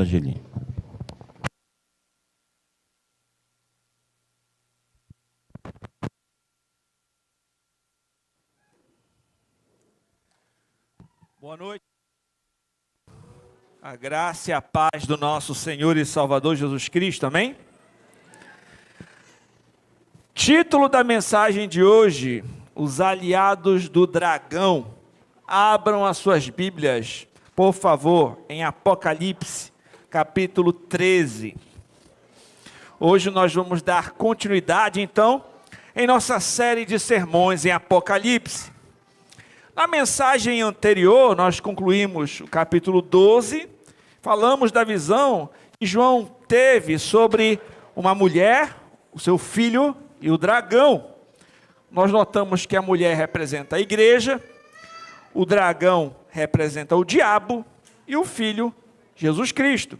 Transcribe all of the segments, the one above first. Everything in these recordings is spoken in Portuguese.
Angelim. Boa noite. A graça e a paz do nosso Senhor e Salvador Jesus Cristo, amém? Título da mensagem de hoje: os aliados do dragão. Abram as suas Bíblias, por favor, em Apocalipse, capítulo 13. Hoje nós vamos dar continuidade, então, em nossa série de sermões em Apocalipse. Na mensagem anterior, nós concluímos o capítulo 12, falamos da visão que João teve sobre uma mulher, o seu filho e o dragão. Nós notamos que a mulher representa a igreja, o dragão representa o diabo e o filho, Jesus Cristo.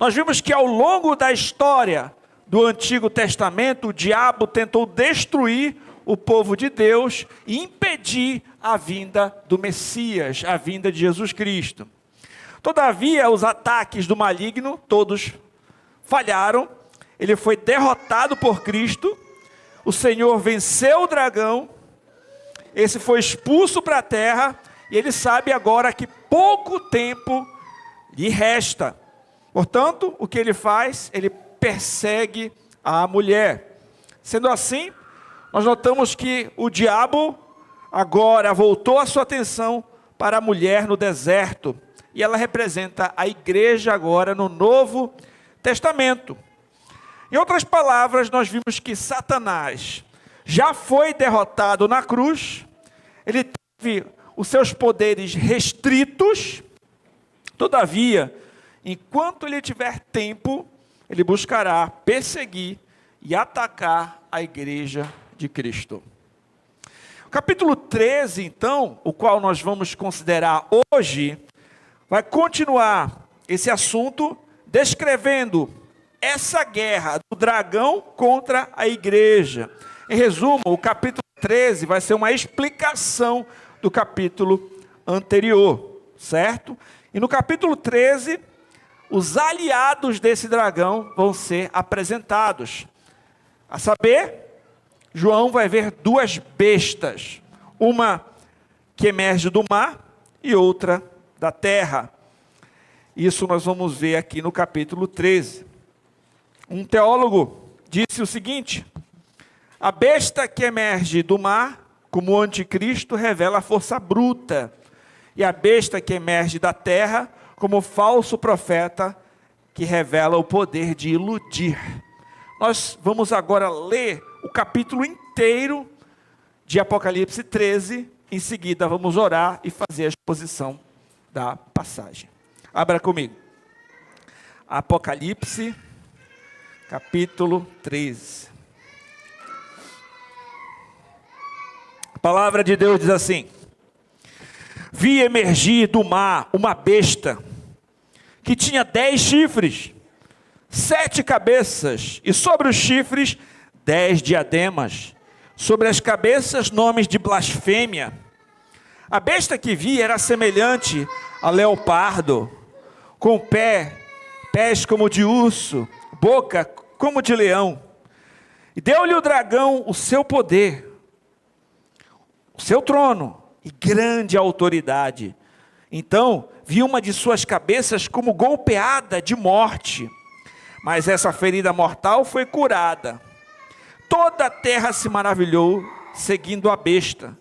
Nós vimos que ao longo da história do Antigo Testamento, o diabo tentou destruir o povo de Deus e impedir a vinda do Messias, a vinda de Jesus Cristo. Todavia, os ataques do maligno, todos falharam, ele foi derrotado por Cristo, o Senhor venceu o dragão, esse foi expulso para a terra, e ele sabe agora que pouco tempo lhe resta. Portanto, o que ele faz? Ele persegue a mulher. Sendo assim, nós notamos que o diabo agora voltou a sua atenção para a mulher no deserto. E ela representa a igreja agora no Novo Testamento. Em outras palavras, nós vimos que Satanás já foi derrotado na cruz. Ele teve os seus poderes restritos. Todavia, enquanto ele tiver tempo, ele buscará perseguir e atacar a igreja de Cristo. O capítulo 13, então, o qual nós vamos considerar hoje, vai continuar esse assunto descrevendo essa guerra do dragão contra a igreja. Em resumo, o capítulo 13 vai ser uma explicação do capítulo anterior, certo? E no capítulo 13, os aliados desse dragão vão ser apresentados. A saber, João vai ver duas bestas, uma que emerge do mar e outra da terra. Isso nós vamos ver aqui no capítulo 13. Um teólogo disse o seguinte: a besta que emerge do mar, como o anticristo, revela a força bruta, e a besta que emerge da terra, como o falso profeta, que revela o poder de iludir. Nós vamos agora ler o capítulo inteiro de Apocalipse 13, em seguida vamos orar e fazer a exposição da passagem. Abra comigo. Apocalipse, capítulo 13. A palavra de Deus diz assim: vi emergir do mar uma besta, que tinha 10 chifres, 7 cabeças, e sobre os chifres 10 diademas, sobre as cabeças nomes de blasfêmia. A besta que vi era semelhante a leopardo, com pés como de urso, boca como de leão. E deu-lhe o dragão o seu poder, o seu trono e grande autoridade. Então vi uma de suas cabeças como golpeada de morte, mas essa ferida mortal foi curada. Toda a terra se maravilhou, seguindo a besta,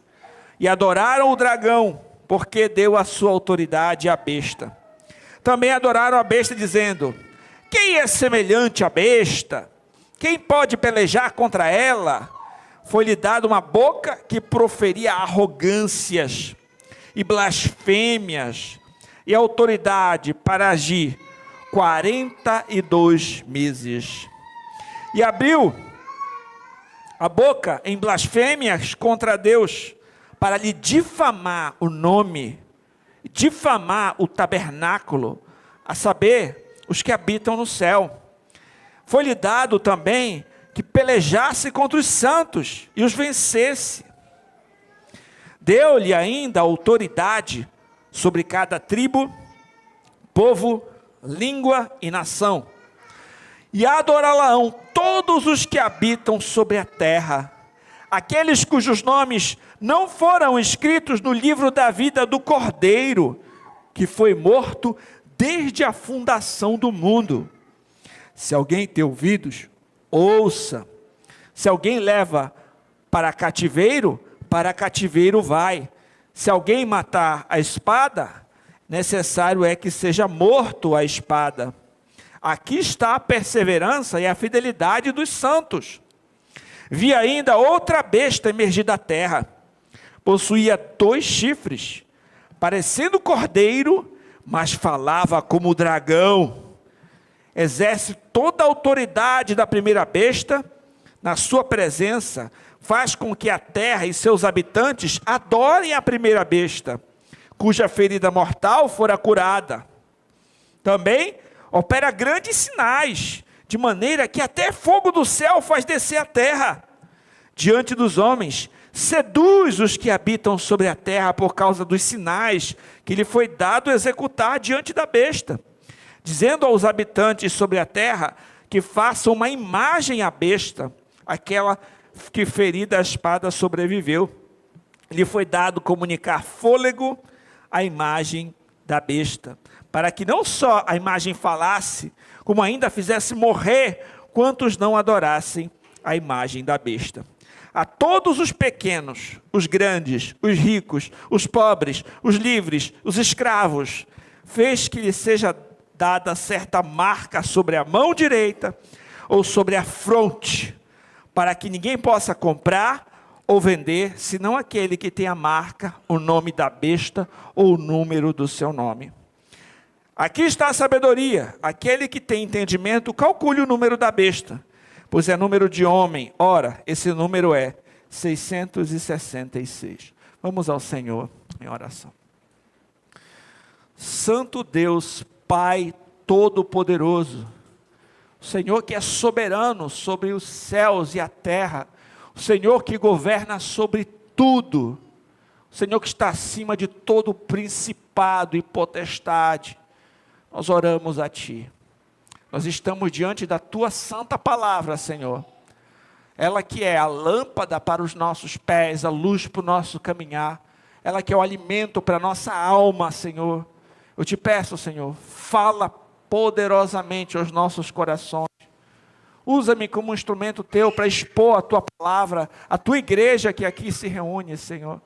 e adoraram o dragão, porque deu a sua autoridade à besta. Também adoraram a besta, dizendo: quem é semelhante à besta? Quem pode pelejar contra ela? Foi-lhe dada uma boca que proferia arrogâncias e blasfêmias, e autoridade para agir 42 meses. E abriu a boca em blasfêmias contra Deus, para lhe difamar o nome, difamar o tabernáculo, a saber, os que habitam no céu. Foi-lhe dado também que pelejasse contra os santos e os vencesse. Deu-lhe ainda autoridade sobre cada tribo, povo, língua e nação. E adorá-la-ão todos os que habitam sobre a terra, aqueles cujos nomes não foram escritos no livro da vida do Cordeiro, que foi morto desde a fundação do mundo. Se alguém tem ouvidos, ouça. Se alguém leva para cativeiro vai. Se alguém matar a espada, necessário é que seja morto a espada. Aqui está a perseverança e a fidelidade dos santos. Vi ainda outra besta emergir da terra. Possuía 2 chifres, parecendo cordeiro, mas falava como dragão. Exerce toda a autoridade da primeira besta. Na sua presença, faz com que a terra e seus habitantes adorem a primeira besta, cuja ferida mortal fora curada. Também opera grandes sinais, de maneira que até fogo do céu faz descer a terra. Diante dos homens, seduz os que habitam sobre a terra por causa dos sinais que lhe foi dado executar diante da besta, dizendo aos habitantes sobre a terra que façam uma imagem à besta, aquela que ferida a espada sobreviveu. Lhe foi dado comunicar fôlego à imagem da besta, para que não só a imagem falasse, como ainda fizesse morrer quantos não adorassem a imagem da besta. A todos os pequenos, os grandes, os ricos, os pobres, os livres, os escravos, fez que lhe seja dada certa marca sobre a mão direita ou sobre a fronte, para que ninguém possa comprar ou vender, senão aquele que tem a marca, o nome da besta ou o número do seu nome. Aqui está a sabedoria. Aquele que tem entendimento, calcule o número da besta, pois é número de homem. Ora, esse número é 666. Vamos ao Senhor em oração. Santo Deus, Pai Todo-Poderoso, o Senhor que é soberano sobre os céus e a terra, o Senhor que governa sobre tudo, o Senhor que está acima de todo principado e potestade, nós oramos a Ti. Nós estamos diante da Tua santa palavra, Senhor. Ela que é a lâmpada para os nossos pés, a luz para o nosso caminhar. Ela que é o alimento para a nossa alma, Senhor. Eu te peço, Senhor, fala poderosamente aos nossos corações. Usa-me como um instrumento Teu para expor a Tua palavra, a Tua igreja que aqui se reúne, Senhor.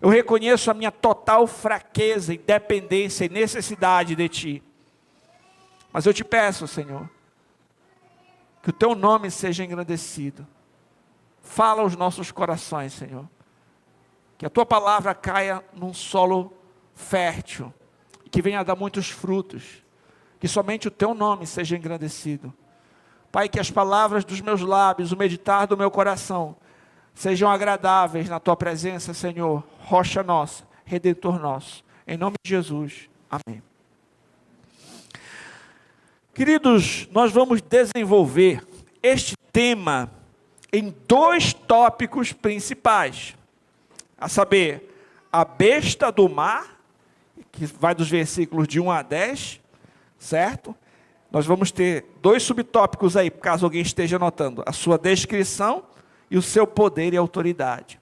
Eu reconheço a minha total fraqueza e dependência e necessidade de Ti. Mas eu te peço, Senhor, que o Teu nome seja engrandecido. Fala aos nossos corações, Senhor. Que a Tua palavra caia num solo fértil, e que venha a dar muitos frutos. Que somente o Teu nome seja engrandecido. Pai, que as palavras dos meus lábios, o meditar do meu coração, sejam agradáveis na Tua presença, Senhor, rocha nossa, Redentor nosso. Em nome de Jesus, amém. Queridos, nós vamos desenvolver este tema em 2 tópicos principais, a saber, a besta do mar, que vai dos versículos de 1 a 10, certo? Nós vamos ter 2 subtópicos aí, caso alguém esteja anotando, a sua descrição e o seu poder e autoridade.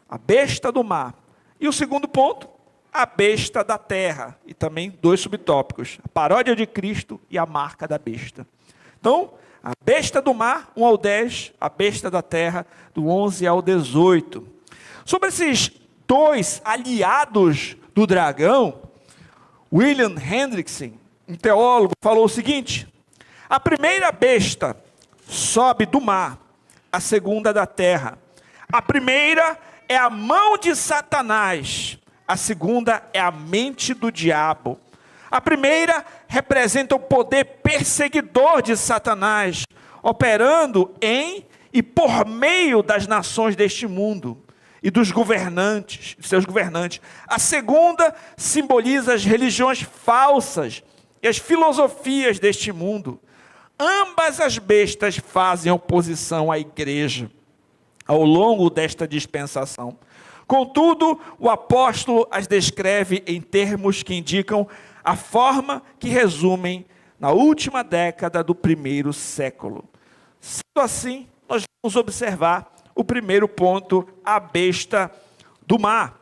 A besta do mar. E o segundo ponto, a besta da terra, e também 2 subtópicos, a paródia de Cristo e a marca da besta. Então, a besta do mar, 1 ao 10, a besta da terra, do 11 ao 18. Sobre esses 2 aliados do dragão, William Hendrickson, um teólogo, falou o seguinte: a primeira besta sobe do mar, a segunda da terra. A primeira é a mão de Satanás, a segunda é a mente do diabo. A primeira representa o poder perseguidor de Satanás, operando em e por meio das nações deste mundo e dos governantes, seus governantes. A segunda simboliza as religiões falsas e as filosofias deste mundo. Ambas as bestas fazem oposição à igreja ao longo desta dispensação. Contudo, o apóstolo as descreve em termos que indicam a forma que resumem na última década do primeiro século. Sendo assim, nós vamos observar o primeiro ponto, a besta do mar.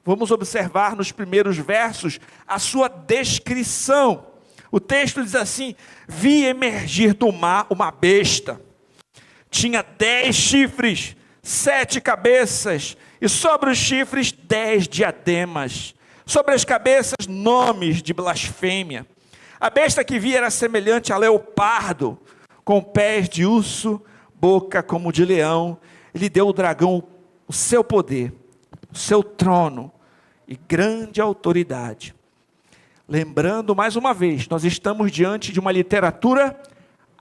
Vamos observar nos primeiros versos a sua descrição. O texto diz assim: vi emergir do mar uma besta. Tinha 10 chifres, 7 cabeças, e sobre os chifres 10 diademas. Sobre as cabeças, nomes de blasfêmia. A besta que vi era semelhante a leopardo, com pés de urso, boca como de leão. Ele deu ao dragão o seu poder, o seu trono e grande autoridade. Lembrando mais uma vez, nós estamos diante de uma literatura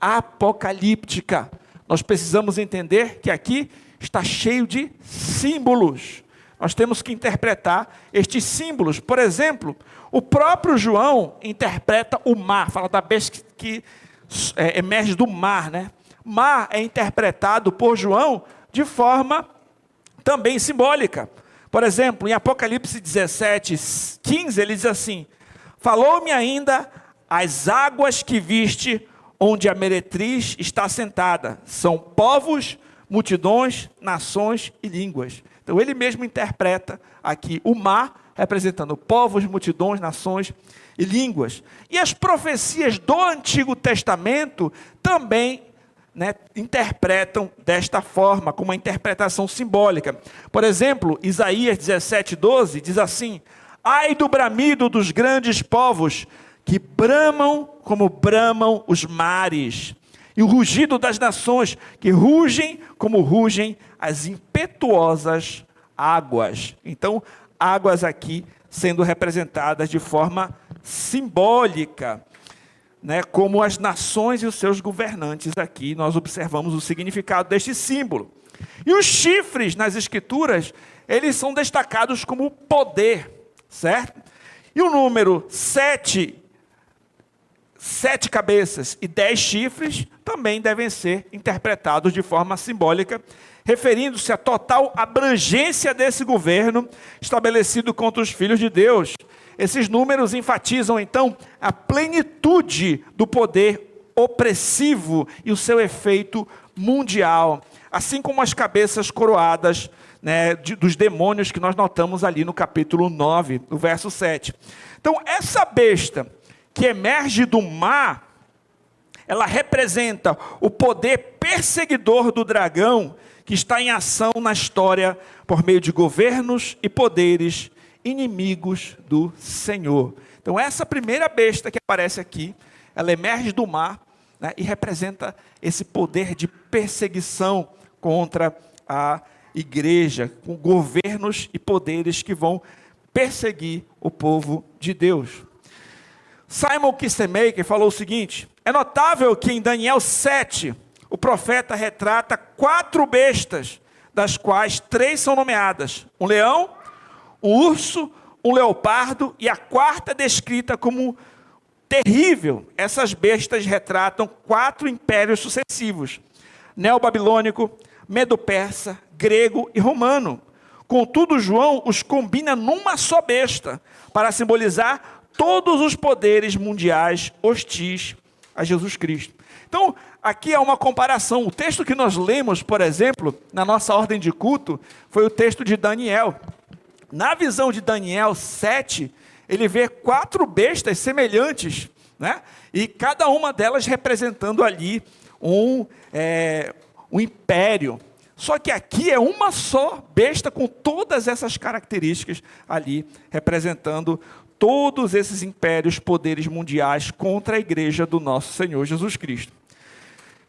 apocalíptica. Nós precisamos entender que aqui está cheio de símbolos. Nós temos que interpretar estes símbolos. Por exemplo, o próprio João interpreta o mar, fala da besta que emerge do mar, né? Mar é interpretado por João de forma também simbólica. Por exemplo, em Apocalipse 17, 15, ele diz assim: falou-me ainda as águas que viste, onde a meretriz está sentada. São povos, multidões, nações e línguas. Então ele mesmo interpreta aqui o mar, representando povos, multidões, nações e línguas. E as profecias do Antigo Testamento também interpretam desta forma, com uma interpretação simbólica. Por exemplo, Isaías 17:12 diz assim: ai do bramido dos grandes povos, que bramam como bramam os mares, e o rugido das nações, que rugem como rugem as impetuosas águas. Então, águas aqui sendo representadas de forma simbólica, como as nações e os seus governantes. Aqui nós observamos o significado deste símbolo. E os chifres nas escrituras, eles são destacados como poder, certo? E o número 7 cabeças e 10 chifres também devem ser interpretados de forma simbólica, referindo-se à total abrangência desse governo estabelecido contra os filhos de Deus. Esses números enfatizam, então, a plenitude do poder opressivo e o seu efeito mundial, assim como as cabeças coroadas dos demônios que nós notamos ali no capítulo 9, no verso 7. Então, essa besta que emerge do mar, ela representa o poder perseguidor do dragão, que está em ação na história por meio de governos e poderes inimigos do Senhor. Então essa primeira besta que aparece aqui, ela emerge do mar, e representa esse poder de perseguição contra a igreja, com governos e poderes que vão perseguir o povo de Deus. Simon Kistemaker falou o seguinte: é notável que em Daniel 7, o profeta retrata 4 bestas, das quais 3 são nomeadas: um leão, um urso, um leopardo, e a 4ª descrita como terrível. Essas bestas retratam 4 impérios sucessivos: neobabilônico, medo-persa, grego e romano. Contudo, João os combina numa só besta, para simbolizar todos os poderes mundiais hostis a Jesus Cristo. Então, aqui há uma comparação. O texto que nós lemos, por exemplo, na nossa ordem de culto, foi o texto de Daniel. Na visão de Daniel 7, ele vê 4 bestas semelhantes, e cada uma delas representando ali um império. Só que aqui é uma só besta com todas essas características ali, representando todos esses impérios, poderes mundiais contra a igreja do nosso Senhor Jesus Cristo.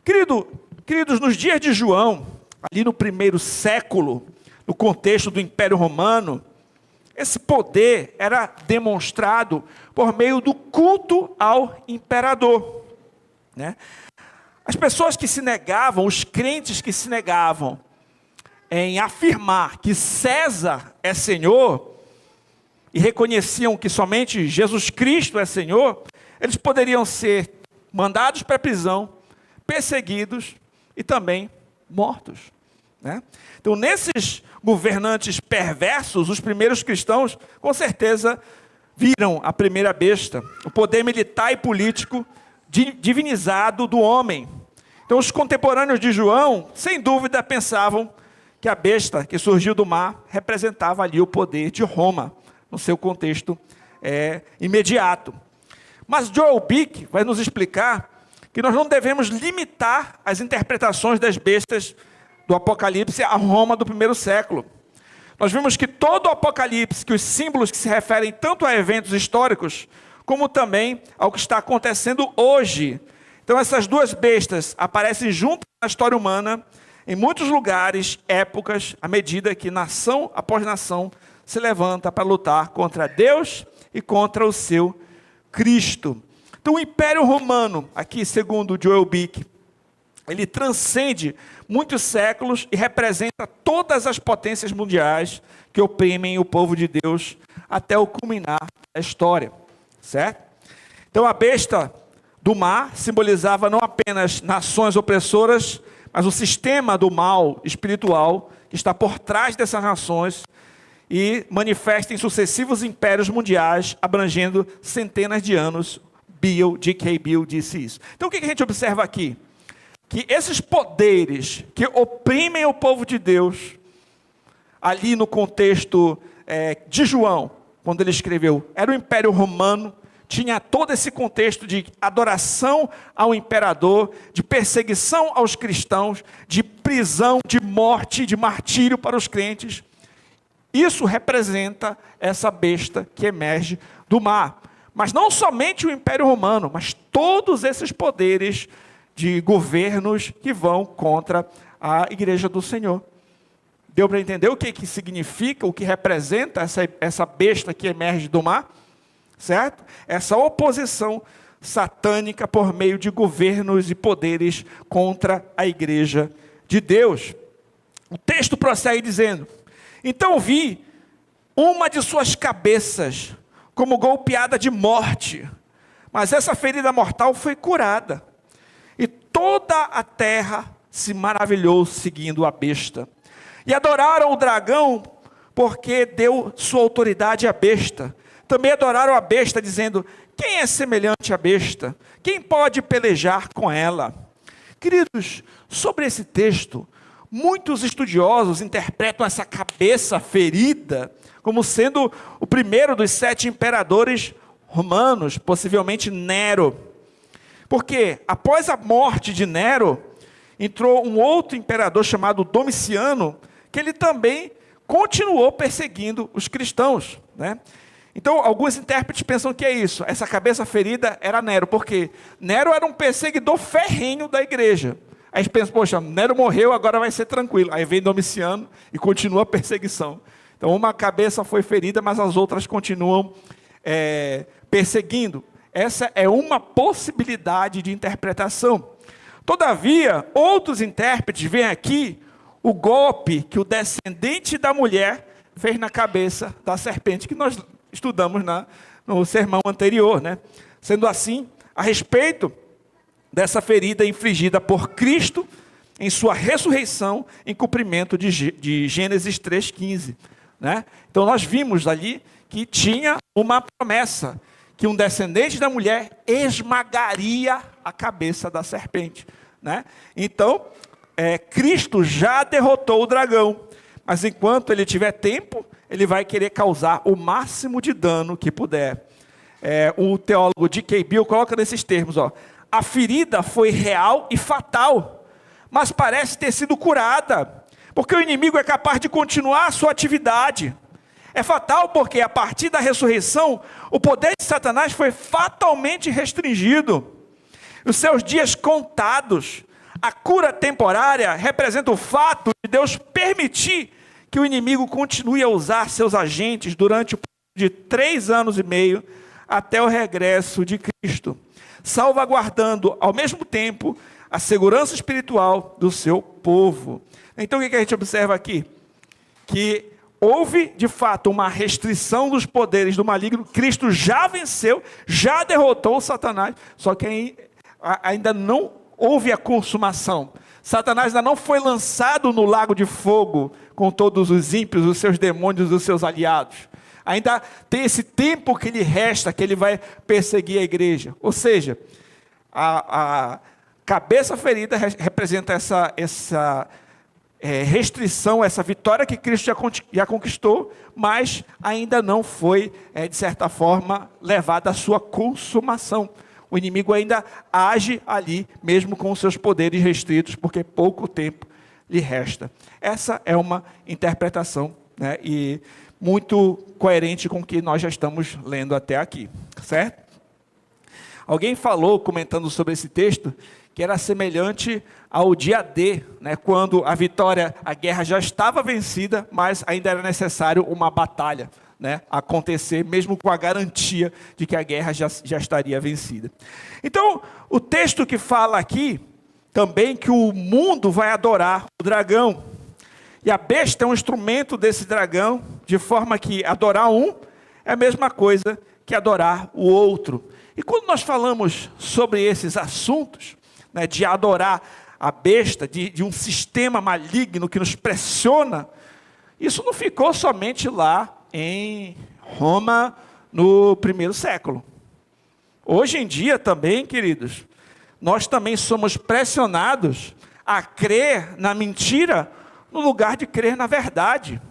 Queridos, nos dias de João, ali no primeiro século, no contexto do Império Romano, esse poder era demonstrado por meio do culto ao imperador. As pessoas que se negavam, os crentes que se negavam em afirmar que César é Senhor, e reconheciam que somente Jesus Cristo é Senhor, eles poderiam ser mandados para a prisão, perseguidos e também mortos. Então, nesses governantes perversos, os primeiros cristãos, com certeza, viram a primeira besta, o poder militar e político divinizado do homem. Então os contemporâneos de João, sem dúvida, pensavam que a besta que surgiu do mar representava ali o poder de Roma, no seu contexto imediato. Mas Joel Bick vai nos explicar que nós não devemos limitar as interpretações das bestas do Apocalipse a Roma do primeiro século. Nós vimos que todo o Apocalipse, que os símbolos que se referem tanto a eventos históricos, como também ao que está acontecendo hoje. Então essas duas bestas aparecem juntas na história humana, em muitos lugares, épocas, à medida que nação após nação se levanta para lutar contra Deus e contra o seu Cristo. Então o Império Romano, aqui segundo Joel Bick, ele transcende muitos séculos e representa todas as potências mundiais que oprimem o povo de Deus até o culminar da história, certo? Então a besta do mar simbolizava não apenas nações opressoras, mas o sistema do mal espiritual que está por trás dessas nações e manifesta em sucessivos impérios mundiais, abrangendo centenas de anos. G.K. Bill disse isso. Então o que a gente observa aqui? Que esses poderes que oprimem o povo de Deus, ali no contexto de João, quando ele escreveu, era o Império Romano, tinha todo esse contexto de adoração ao imperador, de perseguição aos cristãos, de prisão, de morte, de martírio para os crentes. Isso representa essa besta que emerge do mar. Mas não somente o Império Romano, mas todos esses poderes de governos que vão contra a Igreja do Senhor. Deu para entender o que significa, o que representa essa besta que emerge do mar? Certo? Essa oposição satânica por meio de governos e poderes contra a Igreja de Deus. O texto prossegue dizendo: então vi uma de suas cabeças como golpeada de morte, mas essa ferida mortal foi curada. E toda a terra se maravilhou seguindo a besta. E adoraram o dragão, porque deu sua autoridade à besta. Também adoraram a besta, dizendo: quem é semelhante à besta? Quem pode pelejar com ela? Queridos, sobre esse texto, muitos estudiosos interpretam essa cabeça ferida como sendo o primeiro dos 7 imperadores romanos, possivelmente Nero. Porque após a morte de Nero, entrou um outro imperador chamado Domiciano, que ele também continuou perseguindo os cristãos, né? Então, alguns intérpretes pensam que é isso. Essa cabeça ferida era Nero, porque Nero era um perseguidor ferrenho da igreja. Aí a gente pensa, poxa, Nero morreu, agora vai ser tranquilo. Aí vem Domiciano e continua a perseguição. Então, uma cabeça foi ferida, mas as outras continuam perseguindo. Essa é uma possibilidade de interpretação. Todavia, outros intérpretes veem aqui o golpe que o descendente da mulher fez na cabeça da serpente, que nós estudamos no sermão anterior, né? Sendo assim, a respeito dessa ferida infligida por Cristo em sua ressurreição, em cumprimento de Gênesis 3,15. Né? Então nós vimos ali que tinha uma promessa, que um descendente da mulher esmagaria a cabeça da serpente. Né? Então, Cristo já derrotou o dragão, mas enquanto ele tiver tempo, ele vai querer causar o máximo de dano que puder. O teólogo G.K. Bill coloca nesses termos, a ferida foi real e fatal, mas parece ter sido curada, porque o inimigo é capaz de continuar a sua atividade. É fatal porque a partir da ressurreição, o poder de Satanás foi fatalmente restringido. Os seus dias contados. A cura temporária representa o fato de Deus permitir que o inimigo continue a usar seus agentes durante o período de 3 anos e meio até o regresso de Cristo, salvaguardando ao mesmo tempo a segurança espiritual do seu povo. Então o que a gente observa aqui? Que houve de fato uma restrição dos poderes do maligno. Cristo já venceu, já derrotou Satanás, só que ainda não houve a consumação. Satanás ainda não foi lançado no lago de fogo com todos os ímpios, os seus demônios, os seus aliados. Ainda tem esse tempo que lhe resta, que ele vai perseguir a igreja. Ou seja, a cabeça ferida representa essa restrição, essa vitória que Cristo já conquistou, mas ainda não foi, de certa forma, levada à sua consumação. O inimigo ainda age ali, mesmo com os seus poderes restritos, porque pouco tempo lhe resta. Essa é uma interpretação, né, e muito coerente com o que nós já estamos lendo até aqui, certo? Alguém falou, comentando sobre esse texto, que era semelhante ao dia D, né, quando a guerra já estava vencida, mas ainda era necessário uma batalha, né, acontecer, mesmo com a garantia de que a guerra já estaria vencida. Então, o texto que fala aqui, também que o mundo vai adorar o dragão, e a besta é um instrumento desse dragão, de forma que adorar um é a mesma coisa que adorar o outro. E quando nós falamos sobre esses assuntos, né, de adorar a besta, de um sistema maligno que nos pressiona, isso não ficou somente lá em Roma no primeiro século. Hoje em dia também, queridos, nós também somos pressionados a crer na mentira no lugar de crer na verdade.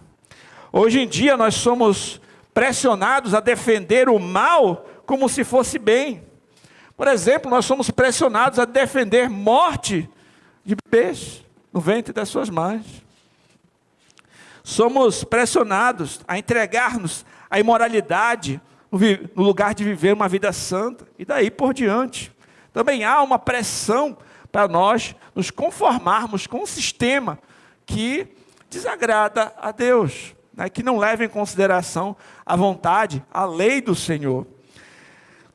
Hoje em dia nós somos pressionados a defender o mal como se fosse bem. Por exemplo, nós somos pressionados a defender morte de bebês no ventre das suas mães. Somos pressionados a entregar-nos à imoralidade no lugar de viver uma vida santa, e daí por diante. Também há uma pressão para nós nos conformarmos com um sistema que desagrada a Deus, né, que não leva em consideração a vontade, a lei do Senhor.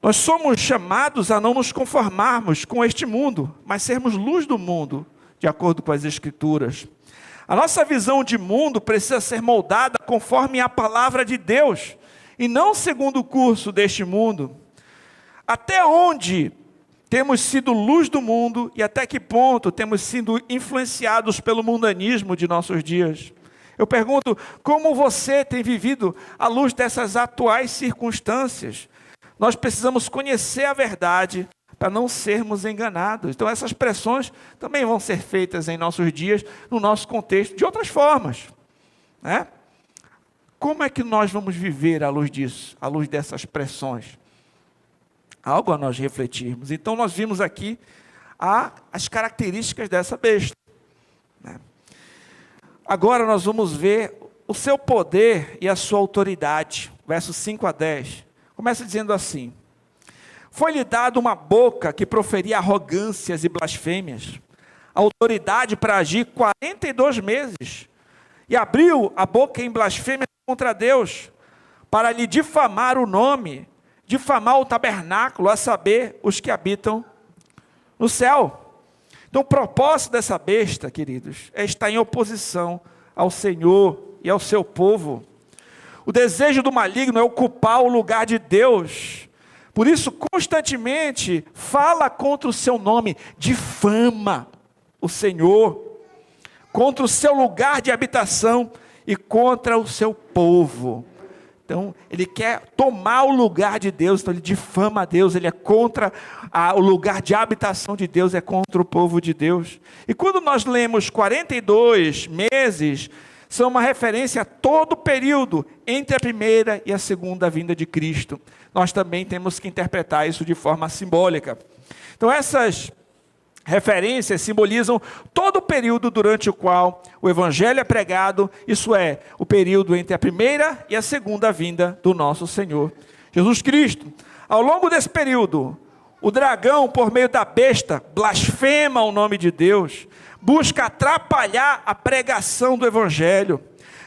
Nós somos chamados a não nos conformarmos com este mundo, mas sermos luz do mundo, de acordo com as Escrituras. A nossa visão de mundo precisa ser moldada conforme a palavra de Deus, e não segundo o curso deste mundo. Até onde temos sido luz do mundo e até que ponto temos sido influenciados pelo mundanismo de nossos dias? Eu pergunto, como você tem vivido à luz dessas atuais circunstâncias? Nós precisamos conhecer a verdade para não sermos enganados. Então essas pressões também vão ser feitas em nossos dias, no nosso contexto, de outras formas, né? Como é que nós vamos viver à luz disso, à luz dessas pressões? Algo a nós refletirmos. Então nós vimos aqui as características dessa besta, né? Agora nós vamos ver o seu poder e a sua autoridade. Versos 5 a 10. Começa dizendo assim: foi-lhe dado uma boca que proferia arrogâncias e blasfêmias, autoridade para agir 42 meses, e abriu a boca em blasfêmia contra Deus, para lhe difamar o nome, difamar o tabernáculo, a saber, os que habitam no céu. Então o propósito dessa besta, queridos, é estar em oposição ao Senhor e ao seu povo. O desejo do maligno é ocupar o lugar de Deus. Por isso, constantemente, fala contra o seu nome, difama o Senhor, contra o seu lugar de habitação e contra o seu povo. Então, ele quer tomar o lugar de Deus, então ele difama a Deus, ele é contra o lugar de habitação de Deus, é contra o povo de Deus. E quando nós lemos 42 meses, são uma referência a todo o período entre a primeira e a segunda vinda de Cristo. Nós também temos que interpretar isso de forma simbólica. Então essas referências simbolizam todo o período durante o qual o Evangelho é pregado, isso é, o período entre a primeira e a segunda vinda do nosso Senhor Jesus Cristo. Ao longo desse período, o dragão, por meio da besta, blasfema o nome de Deus, busca atrapalhar a pregação do Evangelho,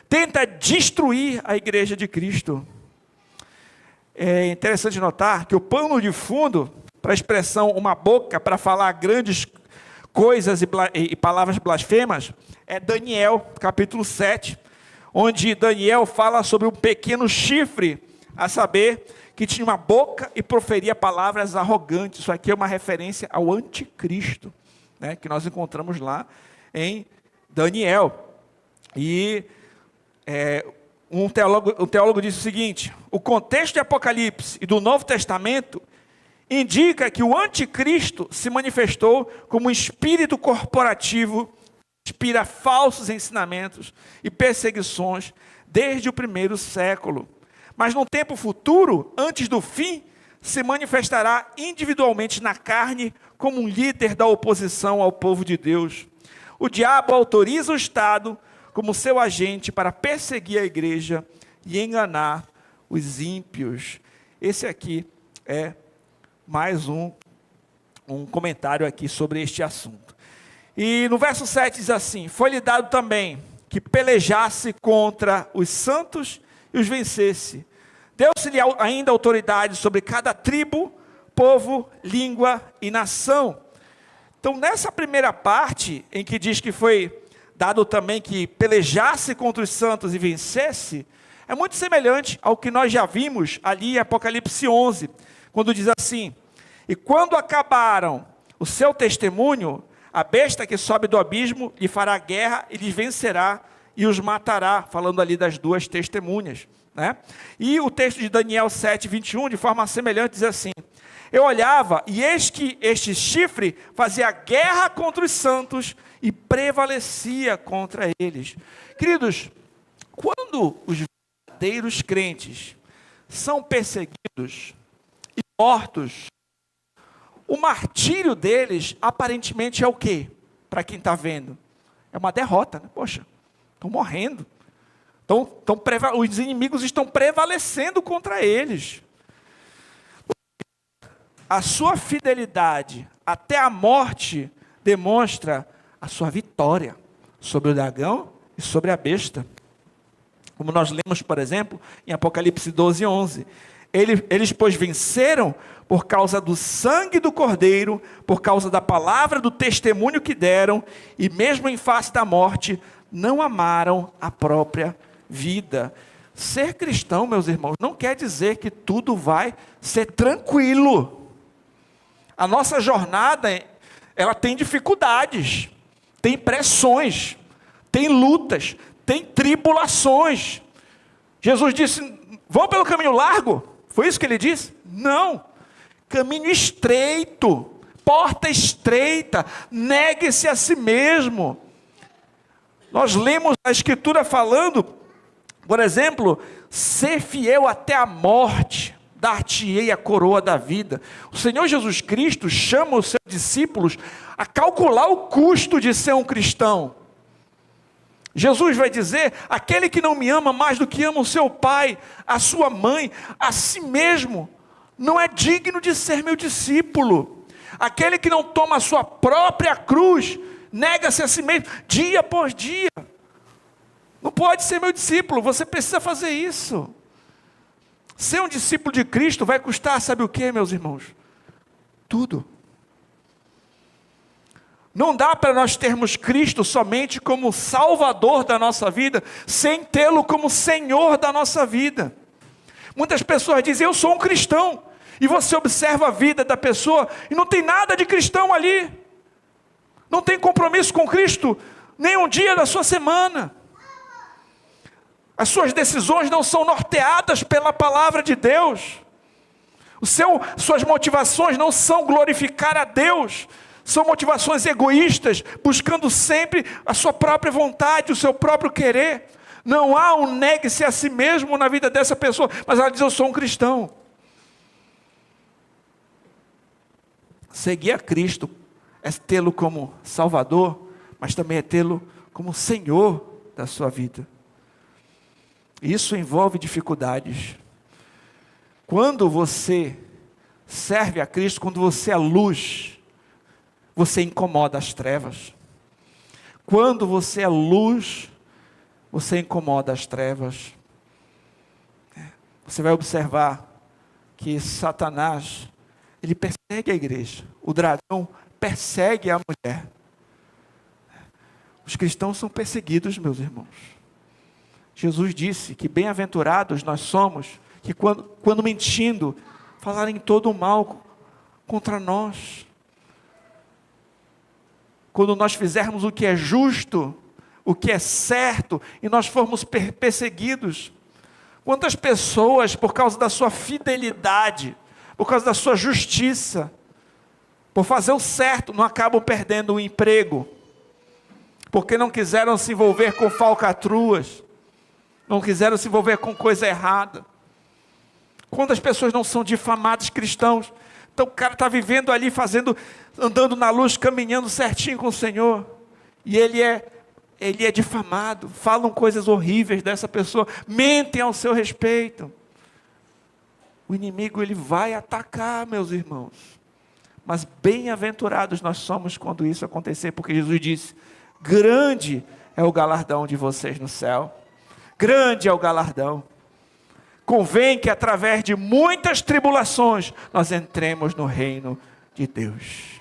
tenta destruir a igreja de Cristo. É interessante notar que o pano de fundo para a expressão uma boca para falar grandes coisas e palavras blasfemas é Daniel, capítulo 7, onde Daniel fala sobre um pequeno chifre, a saber, que tinha uma boca e proferia palavras arrogantes. Isso aqui é uma referência ao anticristo, né, que nós encontramos lá em Daniel. E um teólogo disse o seguinte: o contexto de Apocalipse e do Novo Testamento indica que o anticristo se manifestou como um espírito corporativo que inspira falsos ensinamentos e perseguições desde o primeiro século. Mas no tempo futuro, antes do fim, se manifestará individualmente na carne como um líder da oposição ao povo de Deus. O diabo autoriza o Estado como seu agente para perseguir a igreja e enganar os ímpios. Esse aqui é mais um comentário aqui sobre este assunto. E no verso 7 diz assim: foi-lhe dado também que pelejasse contra os santos e os vencesse. Deu-se-lhe ainda autoridade sobre cada tribo, povo, língua e nação. Então, nessa primeira parte, em que diz que foi dado também que pelejasse contra os santos e vencesse, é muito semelhante ao que nós já vimos ali em Apocalipse 11, quando diz assim: e quando acabaram o seu testemunho, a besta que sobe do abismo lhe fará guerra e lhes vencerá e os matará, falando ali das duas testemunhas, né? E o texto de Daniel 7, 21, de forma semelhante, diz assim: eu olhava, e eis que este chifre fazia guerra contra os santos e prevalecia contra eles. Queridos, quando os verdadeiros crentes são perseguidos e mortos, o martírio deles aparentemente é o quê? Para quem está vendo, é uma derrota, né? Poxa, estão morrendo, os inimigos estão prevalecendo contra eles. A sua fidelidade até a morte demonstra a sua vitória sobre o dragão e sobre a besta. Como nós lemos, por exemplo, em Apocalipse 12, 11. Eles, pois, venceram por causa do sangue do Cordeiro, por causa da palavra do testemunho que deram, e mesmo em face da morte, não amaram a própria vida. Ser cristão, meus irmãos, não quer dizer que tudo vai ser tranquilo. A nossa jornada, ela tem dificuldades, tem pressões, tem lutas, tem tribulações. Jesus disse: vão pelo caminho largo? Foi isso que ele disse? Não. Caminho estreito, porta estreita, negue-se a si mesmo. Nós lemos a Escritura falando, por exemplo, ser fiel até a morte, dar-te-ei a coroa da vida. O Senhor Jesus Cristo chama os seus discípulos a calcular o custo de ser um cristão. Jesus vai dizer: aquele que não me ama mais do que ama o seu pai, a sua mãe, a si mesmo, não é digno de ser meu discípulo. Aquele que não toma a sua própria cruz, nega-se a si mesmo, dia após dia, não pode ser meu discípulo. Você precisa fazer isso. Ser um discípulo de Cristo vai custar, sabe o que, meus irmãos? Tudo. Não dá para nós termos Cristo somente como Salvador da nossa vida, sem tê-lo como Senhor da nossa vida. Muitas pessoas dizem: eu sou um cristão, e você observa a vida da pessoa, e não tem nada de cristão ali, não tem compromisso com Cristo, nem um dia da sua semana. As suas decisões não são norteadas pela palavra de Deus. Suas motivações não são glorificar a Deus. São motivações egoístas, buscando sempre a sua própria vontade, o seu próprio querer. Não há um negue-se a si mesmo na vida dessa pessoa, mas ela diz: eu sou um cristão. Seguir a Cristo é tê-lo como Salvador, mas também é tê-lo como Senhor da sua vida. Isso envolve dificuldades. Quando você serve a Cristo, quando você é luz, você incomoda as trevas. Quando você é luz, você incomoda as trevas. Você vai observar que Satanás, ele persegue a igreja. O dragão persegue a mulher. Os cristãos são perseguidos, meus irmãos. Jesus disse que bem-aventurados nós somos, que quando mentindo, falarem todo o mal contra nós. Quando nós fizermos o que é justo, o que é certo, e nós formos perseguidos. Quantas pessoas, por causa da sua fidelidade, por causa da sua justiça, por fazer o certo, não acabam perdendo o emprego, porque não quiseram se envolver com falcatruas, não quiseram se envolver com coisa errada. Quantas pessoas não são difamados cristãos? Então o cara está vivendo ali, andando na luz, caminhando certinho com o Senhor, e ele é difamado, falam coisas horríveis dessa pessoa, mentem ao seu respeito. O inimigo, ele vai atacar, meus irmãos, mas bem-aventurados nós somos quando isso acontecer, porque Jesus disse: grande é o galardão de vocês no céu, grande é o galardão. Convém que através de muitas tribulações, nós entremos no reino de Deus.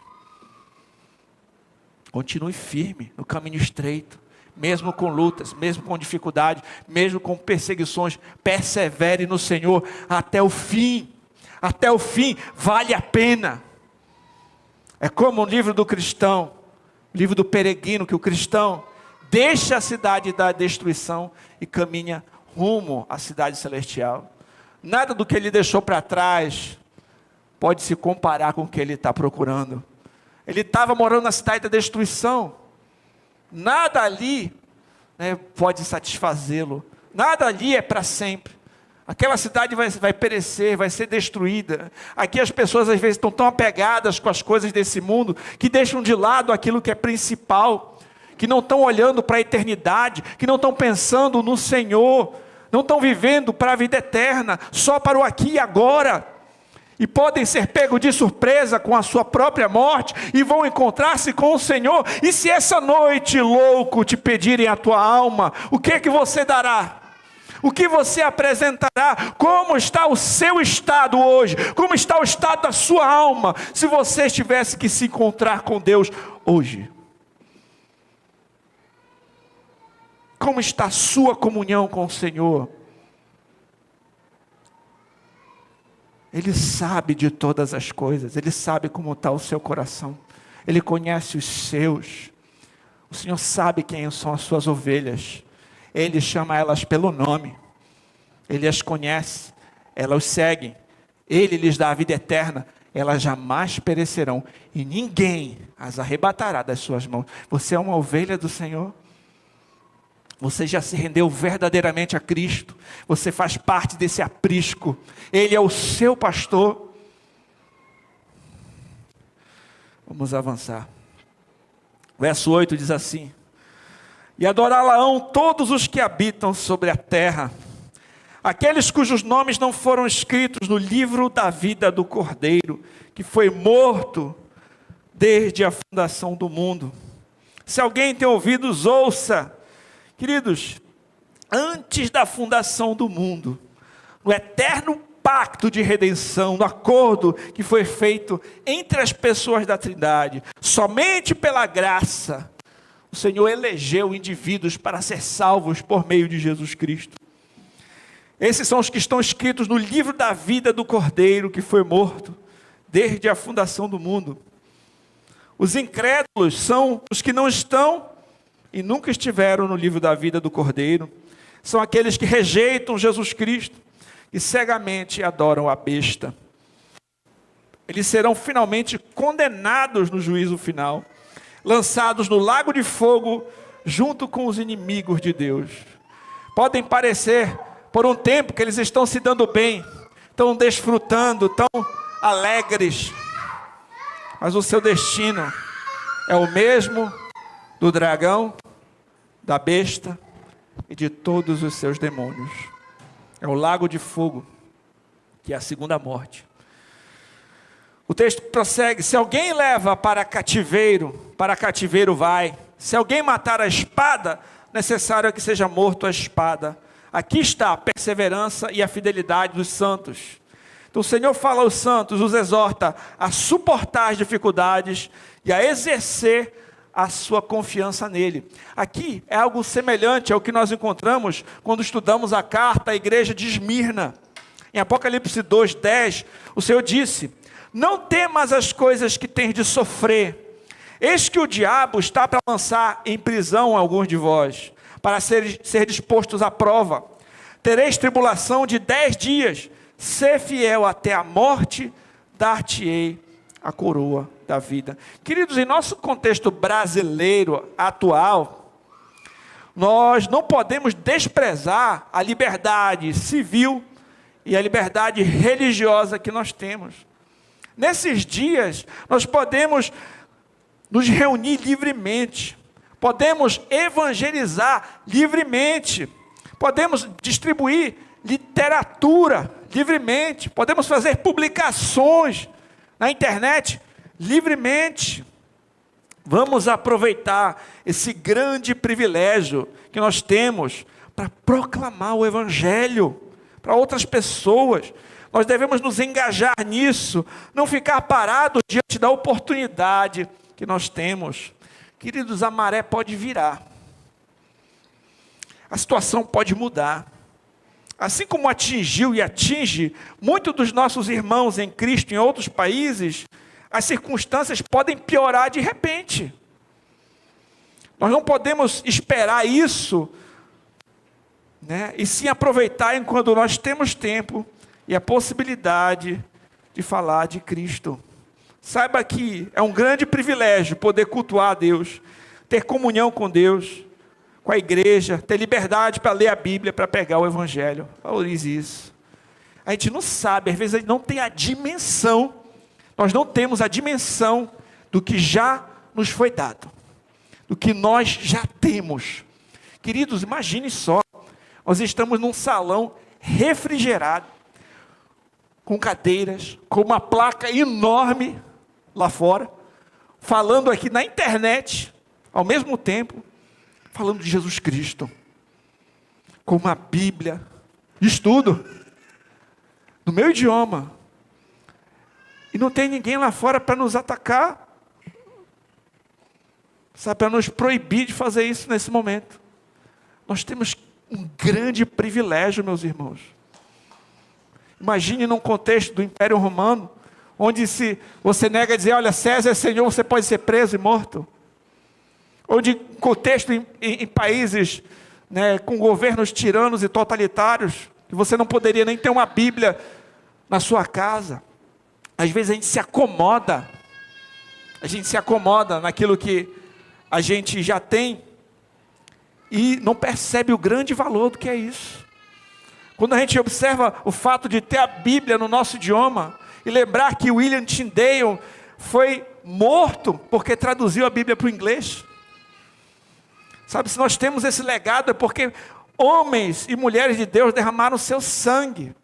Continue firme no caminho estreito, mesmo com lutas, mesmo com dificuldade, mesmo com perseguições, persevere no Senhor até o fim. Até o fim, vale a pena. É como o livro do cristão, o livro do peregrino, que o cristão deixa a cidade da destruição e caminha rumo à cidade celestial. Nada do que ele deixou para trás pode se comparar com o que ele está procurando. Ele estava morando na cidade da destruição. Nada ali, pode satisfazê-lo. Nada ali é para sempre. Aquela cidade vai perecer, vai ser destruída. Aqui as pessoas às vezes estão tão apegadas com as coisas desse mundo, que deixam de lado aquilo que é principal, que não estão olhando para a eternidade, que não estão pensando no Senhor, não estão vivendo para a vida eterna, só para o aqui e agora. E podem ser pegos de surpresa com a sua própria morte, e vão encontrar-se com o Senhor. E se essa noite, louco, te pedirem a tua alma, o que é que você dará? O que você apresentará? Como está o seu estado hoje? Como está o estado da sua alma, se você tivesse que se encontrar com Deus hoje? Como está a sua comunhão com o Senhor? Ele sabe de todas as coisas, Ele sabe como está o seu coração, Ele conhece os seus. O Senhor sabe quem são as suas ovelhas, Ele chama elas pelo nome, Ele as conhece, elas os seguem, Ele lhes dá a vida eterna, elas jamais perecerão, e ninguém as arrebatará das suas mãos. Você é uma ovelha do Senhor? Você já se rendeu verdadeiramente a Cristo? Você faz parte desse aprisco? Ele é o seu pastor? Vamos avançar. Verso 8 diz assim: e adorá-la-ão todos os que habitam sobre a terra, aqueles cujos nomes não foram escritos no livro da vida do Cordeiro, que foi morto desde a fundação do mundo. Se alguém tem ouvidos, ouça. Queridos, antes da fundação do mundo, no eterno pacto de redenção, no acordo que foi feito entre as pessoas da Trindade, somente pela graça, o Senhor elegeu indivíduos para ser salvos por meio de Jesus Cristo. Esses são os que estão escritos no livro da vida do Cordeiro, que foi morto desde a fundação do mundo. Os incrédulos são os que não estão e nunca estiveram no livro da vida do Cordeiro. São aqueles que rejeitam Jesus Cristo e cegamente adoram a besta. Eles serão finalmente condenados no juízo final, lançados no lago de fogo junto com os inimigos de Deus. Podem parecer por um tempo que eles estão se dando bem, estão desfrutando, estão alegres, mas o seu destino é o mesmo do dragão, da besta e de todos os seus demônios. É o lago de fogo, que é a segunda morte. O texto prossegue: se alguém leva para cativeiro vai. Se alguém matar a espada, necessário é que seja morto a espada. Aqui está a perseverança e a fidelidade dos santos. Então o Senhor fala aos santos, os exorta a suportar as dificuldades e a exercer a sua confiança nele. Aqui é algo semelhante ao que nós encontramos quando estudamos a carta à igreja de Esmirna. Em Apocalipse 2:10, o Senhor disse: não temas as coisas que tens de sofrer. Eis que o diabo está para lançar em prisão alguns de vós, para ser dispostos à prova, tereis tribulação de 10 dias, ser fiel até a morte, dar-te-ei a coroa da vida. Queridos, em nosso contexto brasileiro atual, nós não podemos desprezar a liberdade civil e a liberdade religiosa que nós temos. Nesses dias, nós podemos nos reunir livremente, podemos evangelizar livremente, podemos distribuir literatura livremente, podemos fazer publicações na internet livremente. Vamos aproveitar esse grande privilégio que nós temos para proclamar o Evangelho para outras pessoas. Nós devemos nos engajar nisso, não ficar parados diante da oportunidade que nós temos. Queridos, a maré pode virar, a situação pode mudar. Assim como atingiu e atinge muitos dos nossos irmãos em Cristo em outros países, as circunstâncias podem piorar de repente. Nós não podemos esperar isso, né? E sim aproveitar enquanto nós temos tempo e a possibilidade de falar de Cristo. Saiba que é um grande privilégio poder cultuar a Deus, ter comunhão com Deus, com a igreja, ter liberdade para ler a Bíblia, para pegar o Evangelho. Valorize isso. A gente não sabe, às vezes a gente não tem a dimensão, nós não temos a dimensão do que já nos foi dado, do que nós já temos. Queridos, imagine só, nós estamos num salão refrigerado, com cadeiras, com uma placa enorme lá fora, falando aqui na internet, ao mesmo tempo, falando de Jesus Cristo, com uma Bíblia, estudo, no meu idioma, e não tem ninguém lá fora para nos atacar, sabe, para nos proibir de fazer isso nesse momento. Nós temos um grande privilégio, meus irmãos. Imagine num contexto do Império Romano, onde se você nega dizer, olha, César é Senhor, você pode ser preso e morto. Ou de contexto em países, né, com governos tiranos e totalitários, que você não poderia nem ter uma Bíblia na sua casa. Às vezes a gente se acomoda naquilo que a gente já tem, e não percebe o grande valor do que é isso. Quando a gente observa o fato de ter a Bíblia no nosso idioma, e lembrar que William Tyndale foi morto porque traduziu a Bíblia para o inglês. Sabe, se nós temos esse legado é porque homens e mulheres de Deus derramaram seu sangue.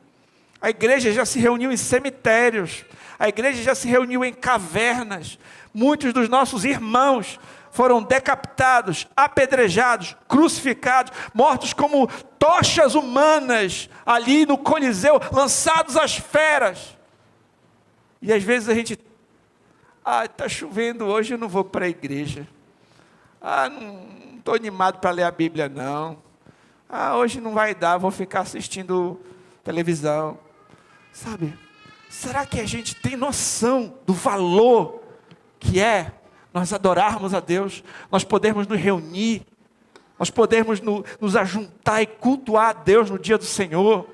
A igreja já se reuniu em cemitérios, a igreja já se reuniu em cavernas. Muitos dos nossos irmãos foram decapitados, apedrejados, crucificados, mortos como tochas humanas, ali no Coliseu, lançados às feras. E às vezes a gente, está chovendo hoje, eu não vou para a igreja. Não estou animado para ler a Bíblia não. Hoje não vai dar, vou ficar assistindo televisão. Sabe, será que a gente tem noção do valor que é nós adorarmos a Deus, nós podermos nos reunir, nós podermos nos ajuntar e cultuar a Deus no dia do Senhor,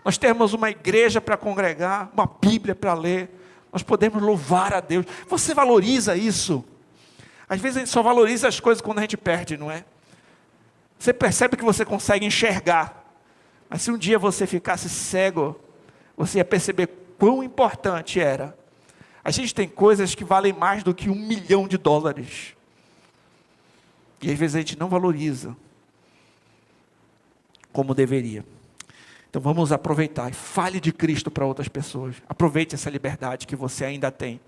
nós termos uma igreja para congregar, uma Bíblia para ler, nós podemos louvar a Deus. Você valoriza isso? Às vezes a gente só valoriza as coisas quando a gente perde, não é? Você percebe que você consegue enxergar, mas se um dia você ficasse cego, você ia perceber quão importante era. A gente tem coisas que valem mais do que $1 milhão. E às vezes a gente não valoriza como deveria. Então vamos aproveitar e fale de Cristo para outras pessoas. Aproveite essa liberdade que você ainda tem.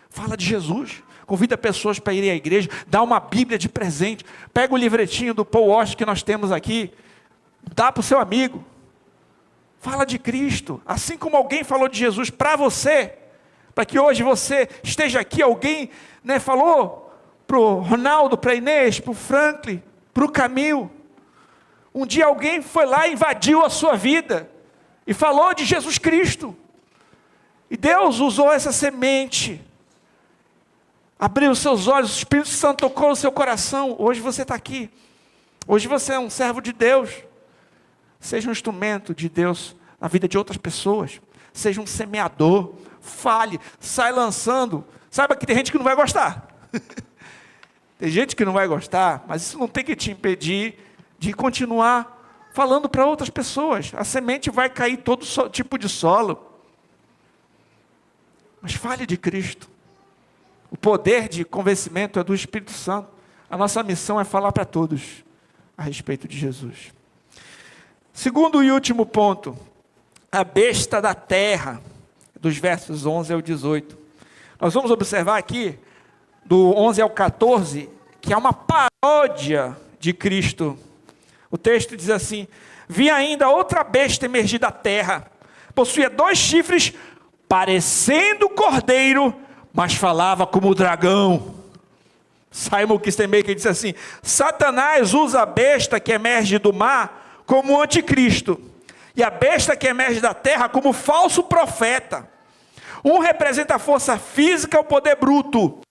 Fala de Jesus. Convida pessoas para irem à igreja. Dá uma Bíblia de presente. Pega o livretinho do Paul Washer que nós temos aqui. Dá para o seu amigo. Fala de Cristo. Assim como alguém falou de Jesus para você, para que hoje você esteja aqui, alguém, né, falou para o Ronaldo, para a Inês, para o Franklin, para o Camil. Um dia alguém foi lá e invadiu a sua vida e falou de Jesus Cristo. E Deus usou essa semente, abriu os seus olhos, o Espírito Santo tocou no seu coração. Hoje você está aqui. Hoje você é um servo de Deus. Seja um instrumento de Deus na vida de outras pessoas. Seja um semeador. Fale, sai lançando. Saiba que tem gente que não vai gostar. Tem gente que não vai gostar, mas isso não tem que te impedir de continuar falando para outras pessoas. A semente vai cair todo tipo de solo. Mas fale de Cristo. O poder de convencimento é do Espírito Santo. A nossa missão é falar para todos a respeito de Jesus. Segundo e último ponto, a besta da terra, dos versos 11 ao 18. Nós vamos observar aqui, do 11 ao 14, que é uma paródia de Cristo. O texto diz assim: vi ainda outra besta emergir da terra, possuía 2 chifres, parecendo cordeiro, mas falava como dragão. Simon Kistemaker disse assim: Satanás usa a besta que emerge do mar como o anticristo, e a besta que emerge da terra como falso profeta. Um representa a força física, o poder bruto,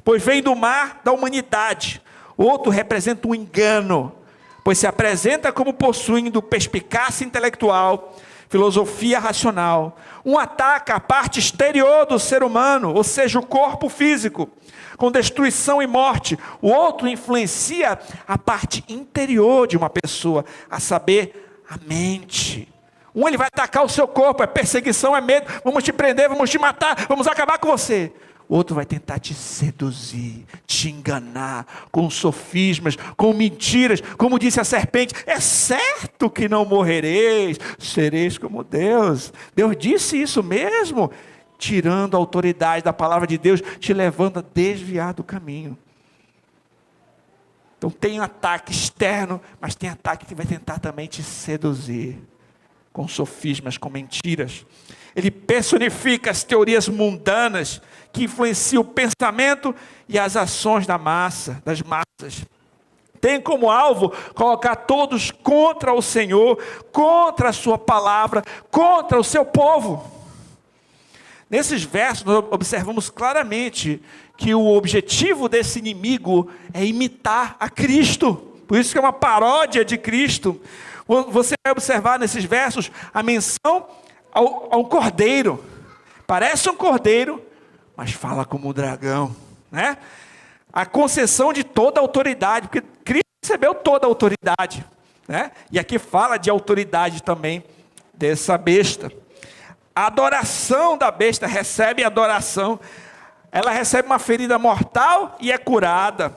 pois vem do mar da humanidade. Outro representa o engano, pois se apresenta como possuindo perspicácia intelectual, filosofia racional. Um ataca a parte exterior do ser humano, ou seja, o corpo físico, com destruição e morte. O outro influencia a parte interior de uma pessoa, a saber, a mente. Um, ele vai atacar o seu corpo, é perseguição, é medo, vamos te prender, vamos te matar, vamos acabar com você. O outro vai tentar te seduzir, te enganar, com sofismas, com mentiras, como disse a serpente: é certo que não morrereis, sereis como Deus. Deus disse isso mesmo, tirando a autoridade da palavra de Deus, te levando a desviar do caminho. Então tem um ataque externo, mas tem ataque que vai tentar também te seduzir, com sofismas, com mentiras. Ele personifica as teorias mundanas que influenciam o pensamento e as ações das massas. Tem como alvo colocar todos contra o Senhor, contra a sua palavra, contra o seu povo. Nesses versos nós observamos claramente que o objetivo desse inimigo é imitar a Cristo. Por isso que é uma paródia de Cristo. Você vai observar nesses versos a menção a um cordeiro. Parece um cordeiro, mas fala como um dragão, né? A concessão de toda a autoridade, porque Cristo recebeu toda a autoridade, né? E aqui fala de autoridade também dessa besta. A adoração da besta, recebe adoração. Ela recebe uma ferida mortal e é curada.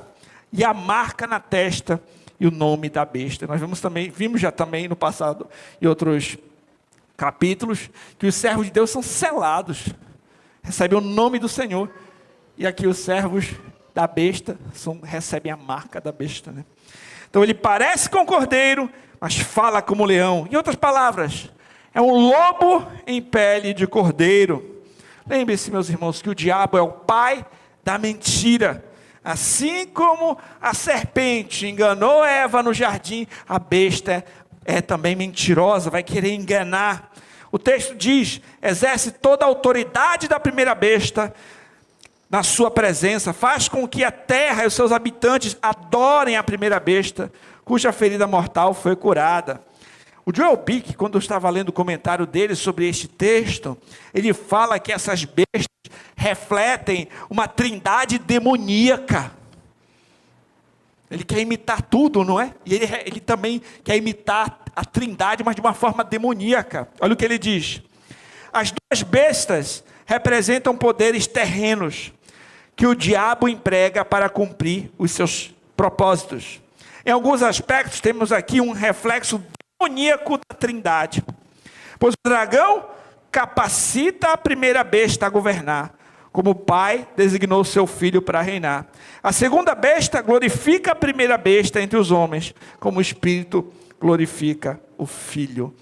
E a marca na testa e o nome da besta. Nós vimos já também no passado, em outros capítulos, que os servos de Deus são selados, recebem o nome do Senhor. E aqui os servos da besta recebem a marca da besta, né? Então ele parece com cordeiro, mas fala como leão. Em outras palavras, é um lobo em pele de cordeiro. Lembre-se, meus irmãos, que o diabo é o pai da mentira. Assim como a serpente enganou Eva no jardim, a besta é também mentirosa, vai querer enganar. O texto diz: exerce toda a autoridade da primeira besta na sua presença, faz com que a terra e os seus habitantes adorem a primeira besta, cuja ferida mortal foi curada. O Joel Bick, quando eu estava lendo o comentário dele sobre este texto, ele fala que essas bestas refletem uma trindade demoníaca. Ele quer imitar tudo, não é? E ele também quer imitar a trindade, mas de uma forma demoníaca. Olha o que ele diz: as 2 bestas representam poderes terrenos que o diabo emprega para cumprir os seus propósitos. Em alguns aspectos temos aqui um reflexo demoníaco da trindade, pois o dragão capacita a primeira besta a governar, como o pai designou seu filho para reinar. A segunda besta glorifica a primeira besta entre os homens, como o Espírito glorifica o Filho,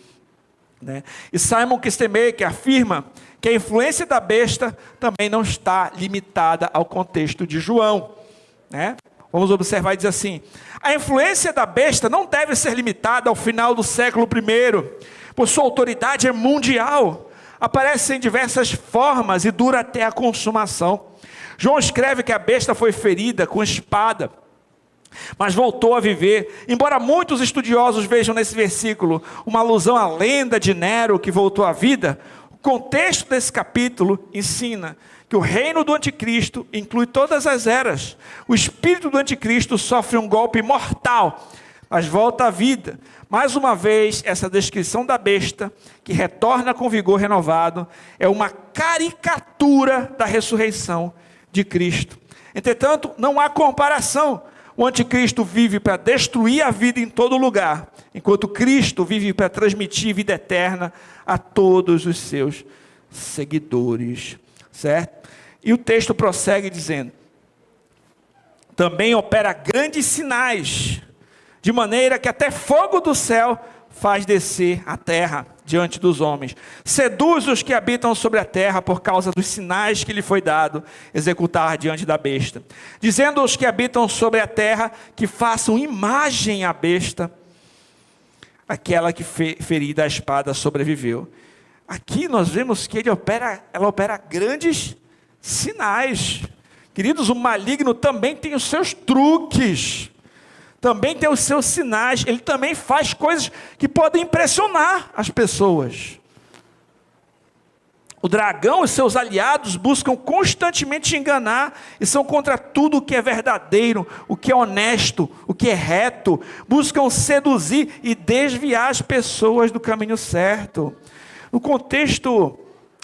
né? E Simon Kistemaker afirma que a influência da besta também não está limitada ao contexto de João, né? Vamos observar e diz assim: a influência da besta não deve ser limitada ao final do século I, pois sua autoridade é mundial, aparece em diversas formas e dura até a consumação. João escreve que a besta foi ferida com espada mas voltou a viver. Embora muitos estudiosos vejam nesse versículo uma alusão à lenda de Nero que voltou à vida, o contexto desse capítulo ensina que o reino do anticristo inclui todas as eras. O espírito do anticristo sofre um golpe mortal, mas volta à vida. Mais uma vez, essa descrição da besta, que retorna com vigor renovado, é uma caricatura da ressurreição de Cristo. Entretanto, não há comparação. O anticristo vive para destruir a vida em todo lugar, enquanto Cristo vive para transmitir vida eterna a todos os seus seguidores. Certo? E o texto prossegue dizendo: também opera grandes sinais, de maneira que até fogo do céu faz descer a terra diante dos homens. Seduz os que habitam sobre a terra por causa dos sinais que lhe foi dado executar diante da besta. Dizendo aos que habitam sobre a terra que façam imagem à besta, aquela que ferida a espada sobreviveu. Aqui nós vemos que ela opera grandes sinais. Queridos, o maligno também tem os seus truques, também tem os seus sinais, ele também faz coisas que podem impressionar as pessoas. O dragão e seus aliados buscam constantemente enganar e são contra tudo o que é verdadeiro, o que é honesto, o que é reto. Buscam seduzir e desviar as pessoas do caminho certo. No contexto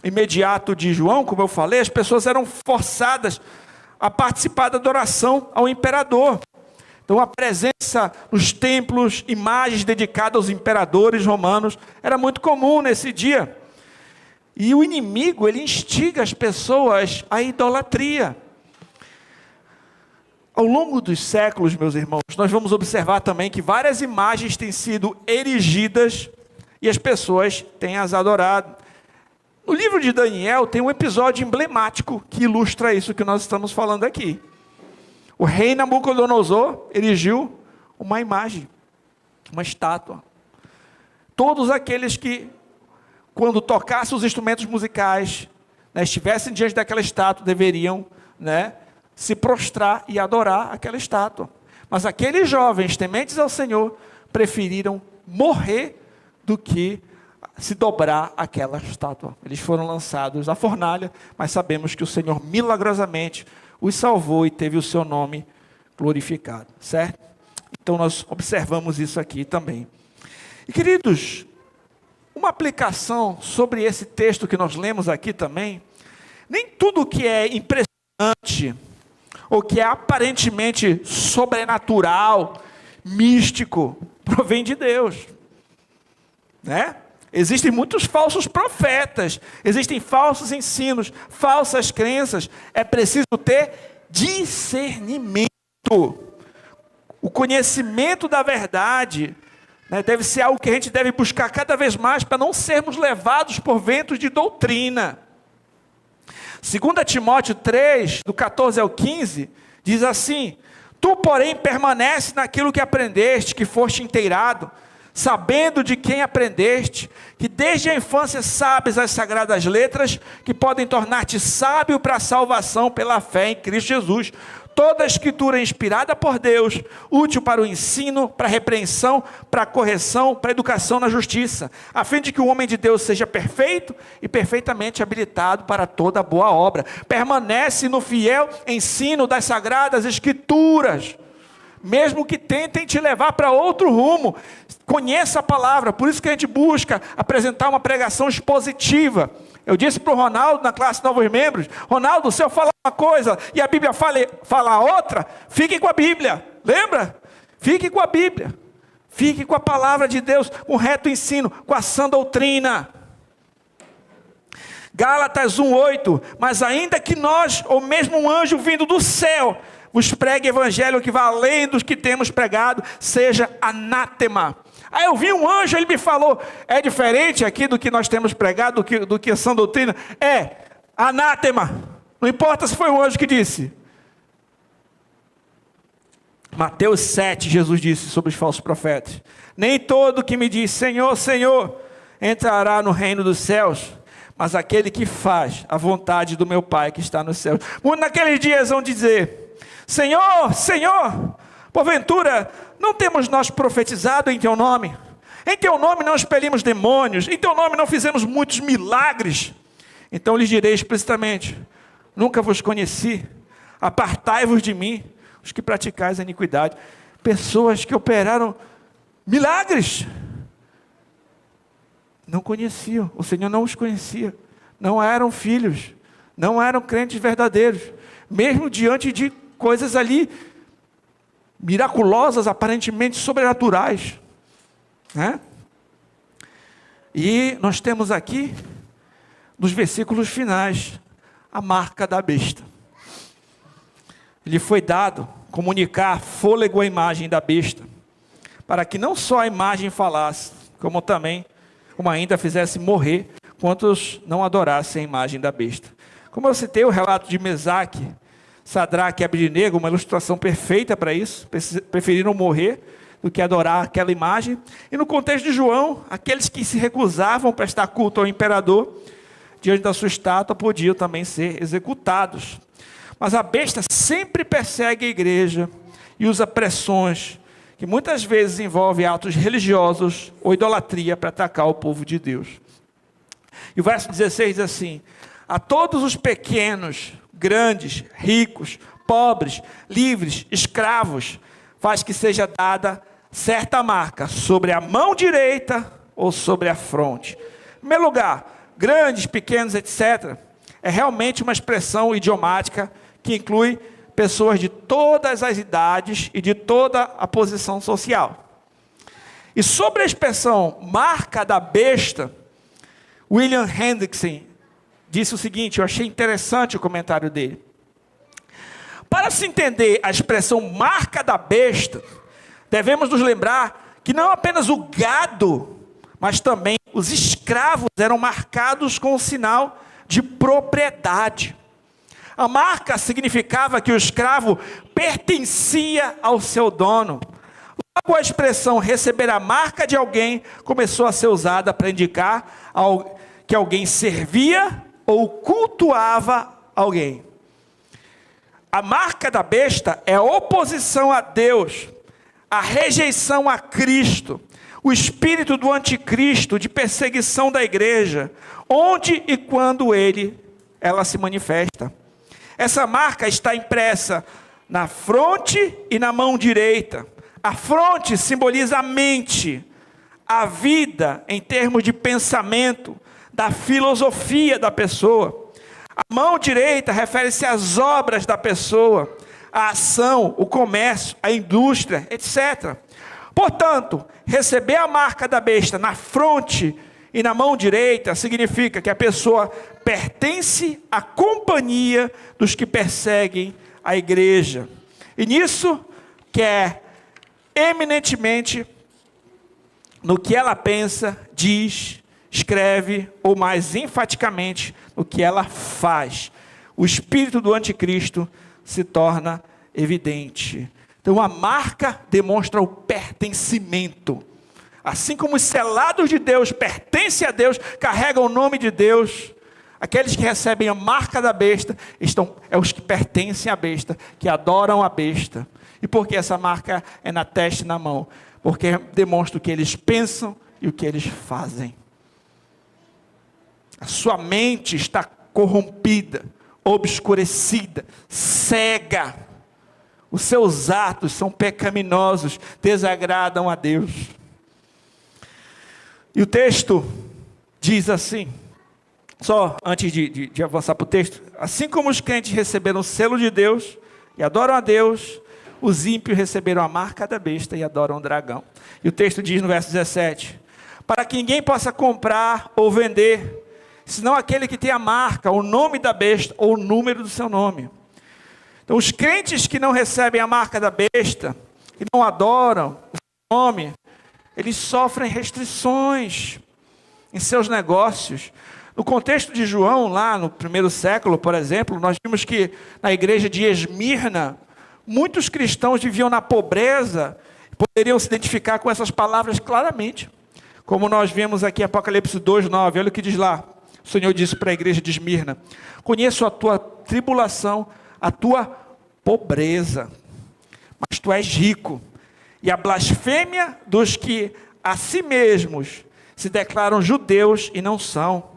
imediato de João, como eu falei, as pessoas eram forçadas a participar da adoração ao imperador. Então a presença nos templos, imagens dedicadas aos imperadores romanos, era muito comum nesse dia. E o inimigo, ele instiga as pessoas à idolatria. Ao longo dos séculos, meus irmãos, nós vamos observar também que várias imagens têm sido erigidas e as pessoas têm as adorado. No livro de Daniel tem um episódio emblemático que ilustra isso que nós estamos falando aqui. O rei Nabucodonosor erigiu uma imagem, uma estátua. Todos aqueles que, quando tocassem os instrumentos musicais, estivessem diante daquela estátua, deveriam se prostrar e adorar aquela estátua. Mas aqueles jovens tementes ao Senhor preferiram morrer do que se dobrar aquela estátua. Eles foram lançados à fornalha, mas sabemos que o Senhor milagrosamente os salvou e teve o seu nome glorificado, certo? Então nós observamos isso aqui também. E queridos, uma aplicação sobre esse texto que nós lemos aqui também, nem tudo que é impressionante, ou que é aparentemente sobrenatural, místico, provém de Deus, Existem muitos falsos profetas, existem falsos ensinos, falsas crenças. É preciso ter discernimento. O conhecimento da verdade deve ser algo que a gente deve buscar cada vez mais para não sermos levados por ventos de doutrina. 2 Timóteo 3, do 14 ao 15, diz assim: tu, porém, permanece naquilo que aprendeste, que foste inteirado, sabendo de quem aprendeste, que desde a infância sabes as sagradas letras, que podem tornar-te sábio para a salvação pela fé em Cristo Jesus. Toda a escritura é inspirada por Deus, útil para o ensino, para a repreensão, para a correção, para a educação na justiça, a fim de que o homem de Deus seja perfeito e perfeitamente habilitado para toda boa obra. Permanece no fiel ensino das sagradas escrituras, mesmo que tentem te levar para outro rumo. Conheça a palavra, por isso que a gente busca apresentar uma pregação expositiva. Eu disse para o Ronaldo, na classe Novos Membros: Ronaldo, se eu falar uma coisa e a Bíblia fala outra, fique com a Bíblia, lembra? Fique com a Bíblia, fique com a palavra de Deus, com o reto ensino, com a sã doutrina. Gálatas 1:8, mas ainda que nós, ou mesmo um anjo vindo do céu, vos pregue evangelho que vá além dos que temos pregado, seja anátema. Aí eu vi um anjo, ele me falou: é diferente aqui do que nós temos pregado, do que a sã doutrina? É, anátema. Não importa se foi um anjo que disse. Mateus 7, Jesus disse sobre os falsos profetas: nem todo que me diz Senhor, Senhor, entrará no reino dos céus, mas aquele que faz a vontade do meu Pai que está nos céus. Muitos naqueles dias vão dizer: Senhor, Senhor, Porventura, não temos nós profetizado em teu nome? Em teu nome não expelimos demônios? Em teu nome não fizemos muitos milagres? Então lhes direi explicitamente: nunca vos conheci, apartai-vos de mim, os que praticais a iniquidade. Pessoas que operaram milagres, não conheciam, o Senhor não os conhecia, não eram filhos, não eram crentes verdadeiros, mesmo diante de coisas ali miraculosas, aparentemente sobrenaturais, né? E nós temos aqui, nos versículos finais, a marca da besta. Lhe foi dado comunicar fôlego à imagem da besta, para que não só a imagem falasse, como ainda fizesse morrer quantos não adorassem a imagem da besta. Como eu citei o relato de Mesaque, Sadraque e Abednego, uma ilustração perfeita para isso, preferiram morrer do que adorar aquela imagem. E no contexto de João, aqueles que se recusavam a prestar culto ao imperador, diante da sua estátua, podiam também ser executados. Mas a besta sempre persegue a igreja e usa pressões que muitas vezes envolvem atos religiosos ou idolatria para atacar o povo de Deus. E o verso 16 diz assim: a todos os pequenos, grandes, ricos, pobres, livres, escravos, faz que seja dada certa marca sobre a mão direita ou sobre a fronte. Em primeiro lugar, grandes, pequenos, etc., é realmente uma expressão idiomática que inclui pessoas de todas as idades e de toda a posição social. E sobre a expressão marca da besta, William Hendrickson disse o seguinte, eu achei interessante o comentário dele. Para se entender a expressão marca da besta, devemos nos lembrar que não apenas o gado, mas também os escravos eram marcados com o sinal de propriedade. A marca significava que o escravo pertencia ao seu dono. Logo, a expressão receber a marca de alguém começou a ser usada para indicar que alguém servia ou cultuava alguém. A marca da besta é a oposição a Deus, a rejeição a Cristo, o espírito do anticristo, de perseguição da igreja, onde e quando ela se manifesta. Essa marca está impressa na fronte e na mão direita. A fronte simboliza a mente, a vida em termos de pensamento, da filosofia da pessoa. A mão direita refere-se às obras da pessoa, a ação, o comércio, a indústria, etc. Portanto, receber a marca da besta na fronte e na mão direita significa que a pessoa pertence à companhia dos que perseguem a igreja. E nisso quer eminentemente no que ela pensa, diz, escreve, ou mais enfaticamente, no que ela faz. O espírito do anticristo se torna evidente. Então a marca demonstra o pertencimento. Assim como os selados de Deus pertencem a Deus, carregam o nome de Deus, aqueles que recebem a marca da besta, os que pertencem à besta, que adoram a besta. E por que essa marca é na testa e na mão? Porque demonstra o que eles pensam e o que eles fazem. A sua mente está corrompida, obscurecida, cega. Os seus atos são pecaminosos, desagradam a Deus. E o texto diz assim, só antes de avançar para o texto: assim como os crentes receberam o selo de Deus e adoram a Deus, os ímpios receberam a marca da besta e adoram o dragão. E o texto diz no verso 17: para que ninguém possa comprar ou vender, senão aquele que tem a marca, o nome da besta ou o número do seu nome. Então os crentes que não recebem a marca da besta, que não adoram o seu nome, eles sofrem restrições em seus negócios. No contexto de João, lá no primeiro século, por exemplo, nós vimos que na igreja de Esmirna, muitos cristãos viviam na pobreza, poderiam se identificar com essas palavras claramente. Como nós vemos aqui em Apocalipse 2:9, olha o que diz lá. O Senhor disse para a igreja de Esmirna: conheço a tua tribulação, a tua pobreza, mas tu és rico. E a blasfêmia dos que a si mesmos se declaram judeus e não são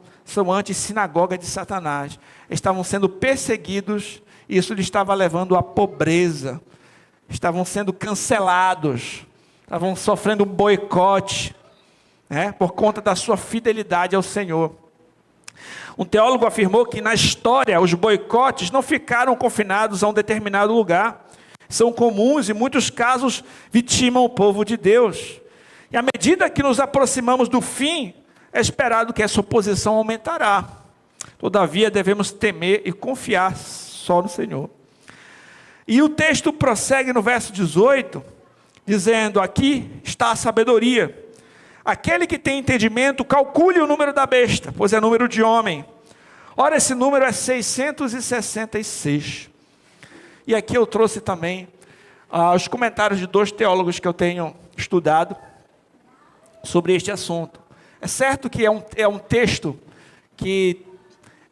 anti-sinagoga de Satanás. Estavam sendo perseguidos, e isso lhes estava levando à pobreza. Estavam sendo cancelados, estavam sofrendo um boicote, por conta da sua fidelidade ao Senhor. Um teólogo afirmou que na história os boicotes não ficaram confinados a um determinado lugar. São comuns e em muitos casos vitimam o povo de Deus. E à medida que nos aproximamos do fim, é esperado que essa oposição aumentará. Todavia devemos temer e confiar só no Senhor. E o texto prossegue no verso 18, dizendo: aqui está a sabedoria. Aquele que tem entendimento, calcule o número da besta, pois é número de homem. Ora, esse número é 666. E aqui eu trouxe também os comentários de 2 teólogos que eu tenho estudado sobre este assunto. É certo que é um texto que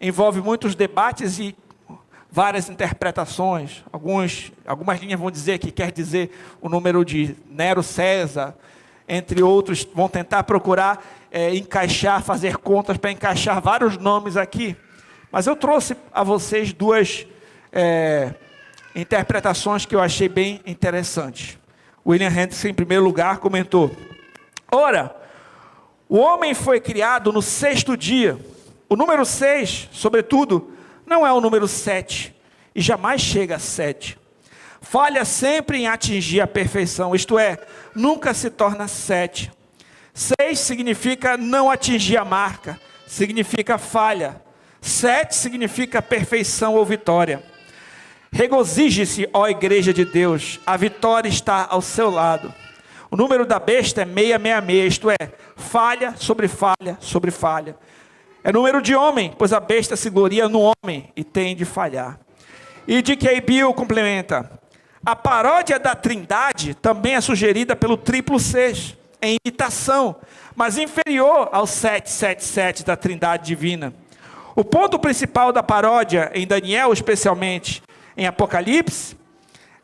envolve muitos debates e várias interpretações. Algumas linhas vão dizer que quer dizer o número de Nero César, entre outros vão tentar procurar encaixar, fazer contas para encaixar vários nomes aqui. Mas eu trouxe a vocês 2 interpretações que eu achei bem interessantes. William Hendriksen, em primeiro lugar, comentou: ora, o homem foi criado no 6º dia. O número 6, sobretudo, não é o número 7, e jamais chega a 7. Falha sempre em atingir a perfeição, isto é, nunca se torna 7. 6 significa não atingir a marca, significa falha. 7 significa perfeição ou vitória. Regozije-se, ó igreja de Deus, a vitória está ao seu lado. O número da besta é 666, isto é, falha sobre falha sobre falha. É número de homem, pois a besta se gloria no homem e tem de falhar. E D.K. Bill complementa: a paródia da Trindade também é sugerida pelo triplo 6, em imitação, mas inferior ao 777 da Trindade divina. O ponto principal da paródia, em Daniel especialmente, em Apocalipse,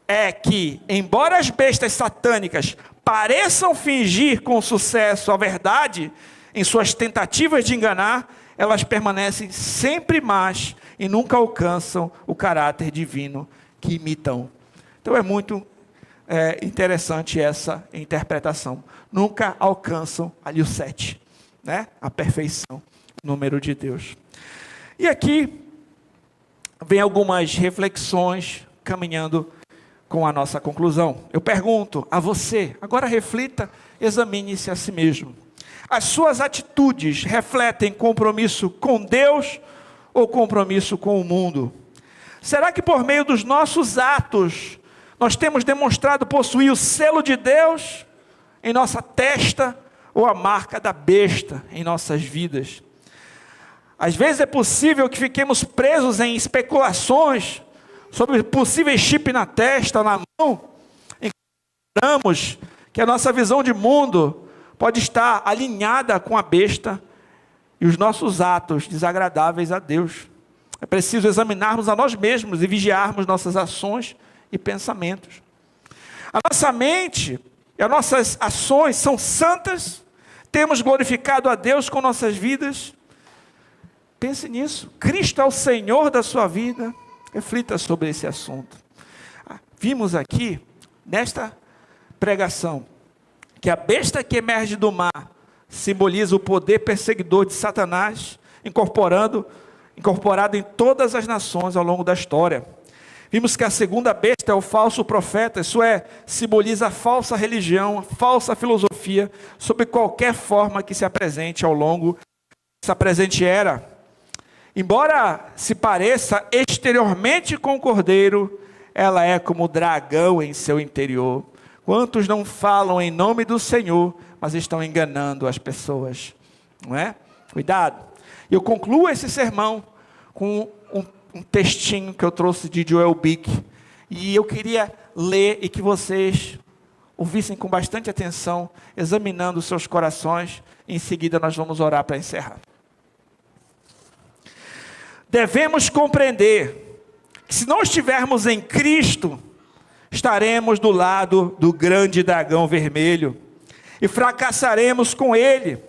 é que, embora as bestas satânicas pareçam fingir com sucesso a verdade em suas tentativas de enganar, elas permanecem sempre más e nunca alcançam o caráter divino que imitam. Então é muito interessante essa interpretação. Nunca alcançam ali o 7, a perfeição, o número de Deus. E aqui vem algumas reflexões caminhando com a nossa conclusão. Eu pergunto a você, agora reflita, examine-se a si mesmo. As suas atitudes refletem compromisso com Deus ou compromisso com o mundo? Será que por meio dos nossos atos nós temos demonstrado possuir o selo de Deus em nossa testa ou a marca da besta em nossas vidas? Às vezes é possível que fiquemos presos em especulações sobre possíveis chip na testa ou na mão, encontramos que a nossa visão de mundo pode estar alinhada com a besta e os nossos atos desagradáveis a Deus. É preciso examinarmos a nós mesmos e vigiarmos nossas ações e pensamentos. A nossa mente e as nossas ações são santas? Temos glorificado a Deus com nossas vidas? Pense nisso. Cristo é o Senhor da sua vida. Reflita sobre esse assunto. Vimos aqui, nesta pregação, que a besta que emerge do mar simboliza o poder perseguidor de Satanás, incorporado em todas as nações ao longo da história. Vimos que a segunda besta é o falso profeta, isso é, simboliza a falsa religião, a falsa filosofia, sob qualquer forma que se apresente ao longo dessa presente era. Embora se pareça exteriormente com o cordeiro, ela é como o dragão em seu interior. Quantos não falam em nome do Senhor, mas estão enganando as pessoas, não é? Cuidado. Eu concluo esse sermão com um textinho que eu trouxe de Joel Bick, e eu queria ler e que vocês ouvissem com bastante atenção, examinando os seus corações. Em seguida nós vamos orar para encerrar. Devemos compreender que se não estivermos em Cristo, estaremos do lado do grande dragão vermelho e fracassaremos com ele.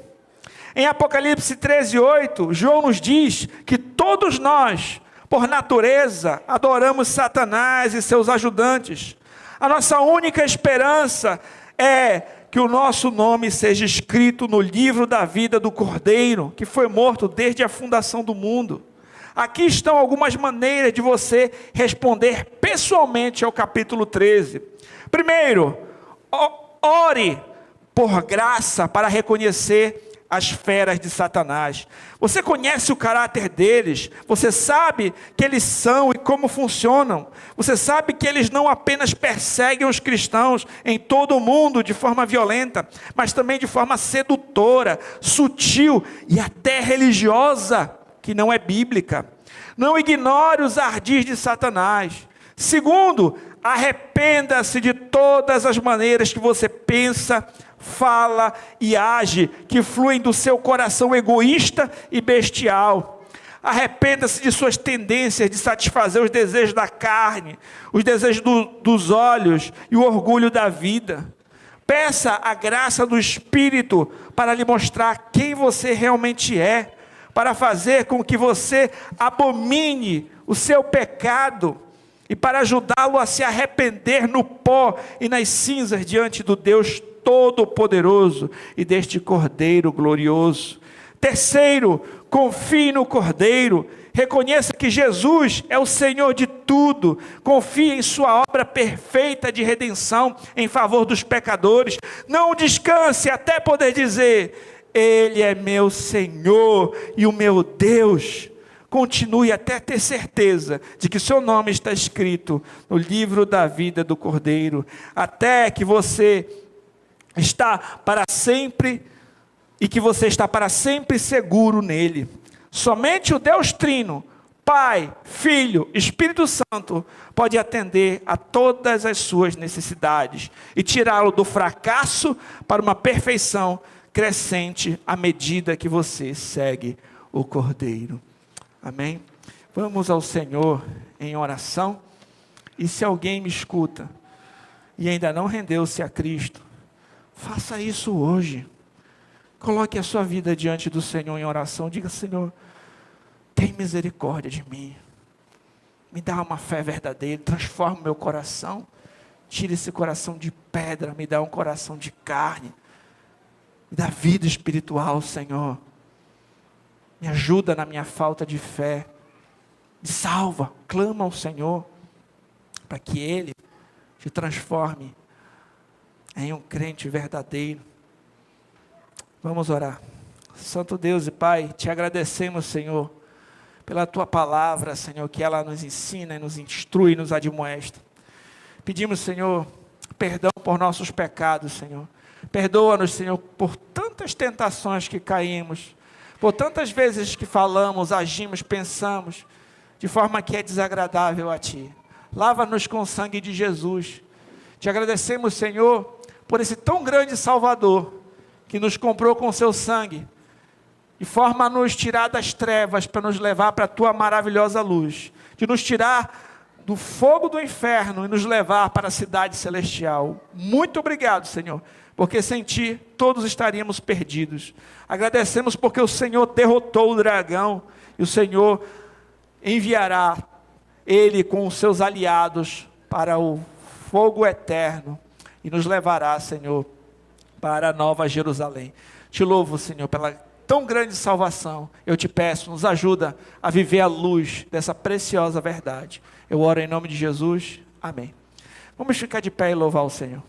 Em Apocalipse 13:8, João nos diz que todos nós, por natureza, adoramos Satanás e seus ajudantes. A nossa única esperança é que o nosso nome seja escrito no livro da vida do Cordeiro, que foi morto desde a fundação do mundo. Aqui estão algumas maneiras de você responder pessoalmente ao capítulo 13. Primeiro, ore por graça para reconhecer as feras de Satanás. Você conhece o caráter deles, você sabe que eles são e como funcionam, você sabe que eles não apenas perseguem os cristãos em todo o mundo de forma violenta, mas também de forma sedutora, sutil e até religiosa, que não é bíblica. Não ignore os ardis de Satanás. Segundo, arrependa-se de todas as maneiras que você pensa, fala e age, que fluem do seu coração egoísta e bestial. Arrependa-se de suas tendências de satisfazer os desejos da carne, os desejos dos olhos e o orgulho da vida. Peça a graça do Espírito para lhe mostrar quem você realmente é, para fazer com que você abomine o seu pecado e para ajudá-lo a se arrepender no pó e nas cinzas diante do Deus Todo-Poderoso e deste Cordeiro glorioso. Terceiro, confie no Cordeiro, reconheça que Jesus é o Senhor de tudo, confie em sua obra perfeita de redenção em favor dos pecadores, não descanse até poder dizer, Ele é meu Senhor e o meu Deus. Continue até ter certeza de que seu nome está escrito no livro da vida do Cordeiro, até que você está para sempre, e que você está para sempre seguro nele. Somente o Deus Trino, Pai, Filho, Espírito Santo, pode atender a todas as suas necessidades, e tirá-lo do fracasso para uma perfeição crescente, à medida que você segue o Cordeiro. Amém? Vamos ao Senhor em oração, e se alguém me escuta, e ainda não rendeu-se a Cristo, faça isso hoje. Coloque a sua vida diante do Senhor em oração. Diga, Senhor, tem misericórdia de mim. Me dá uma fé verdadeira. Transforma o meu coração. Tira esse coração de pedra. Me dá um coração de carne. Me dá vida espiritual, Senhor. Me ajuda na minha falta de fé. Me salva. Clama ao Senhor, para que Ele te transforme em um crente verdadeiro. Vamos orar. Santo Deus e Pai, te agradecemos, Senhor, pela Tua palavra, Senhor, que ela nos ensina, nos instrui, nos admoesta. Pedimos, Senhor, perdão por nossos pecados, Senhor. Perdoa-nos, Senhor, por tantas tentações que caímos, por tantas vezes que falamos, agimos, pensamos, de forma que é desagradável a Ti. Lava-nos com o sangue de Jesus. Te agradecemos, Senhor, por esse tão grande Salvador, que nos comprou com seu sangue, de forma a nos tirar das trevas, para nos levar para a Tua maravilhosa luz, de nos tirar do fogo do inferno, e nos levar para a cidade celestial. Muito obrigado, Senhor, porque sem Ti, todos estaríamos perdidos. Agradecemos porque o Senhor derrotou o dragão, e o Senhor enviará ele com os seus aliados para o fogo eterno, e nos levará, Senhor, para a Nova Jerusalém. Te louvo, Senhor, pela tão grande salvação. Eu te peço, nos ajuda a viver a luz dessa preciosa verdade. Eu oro em nome de Jesus. Amém. Vamos ficar de pé e louvar o Senhor.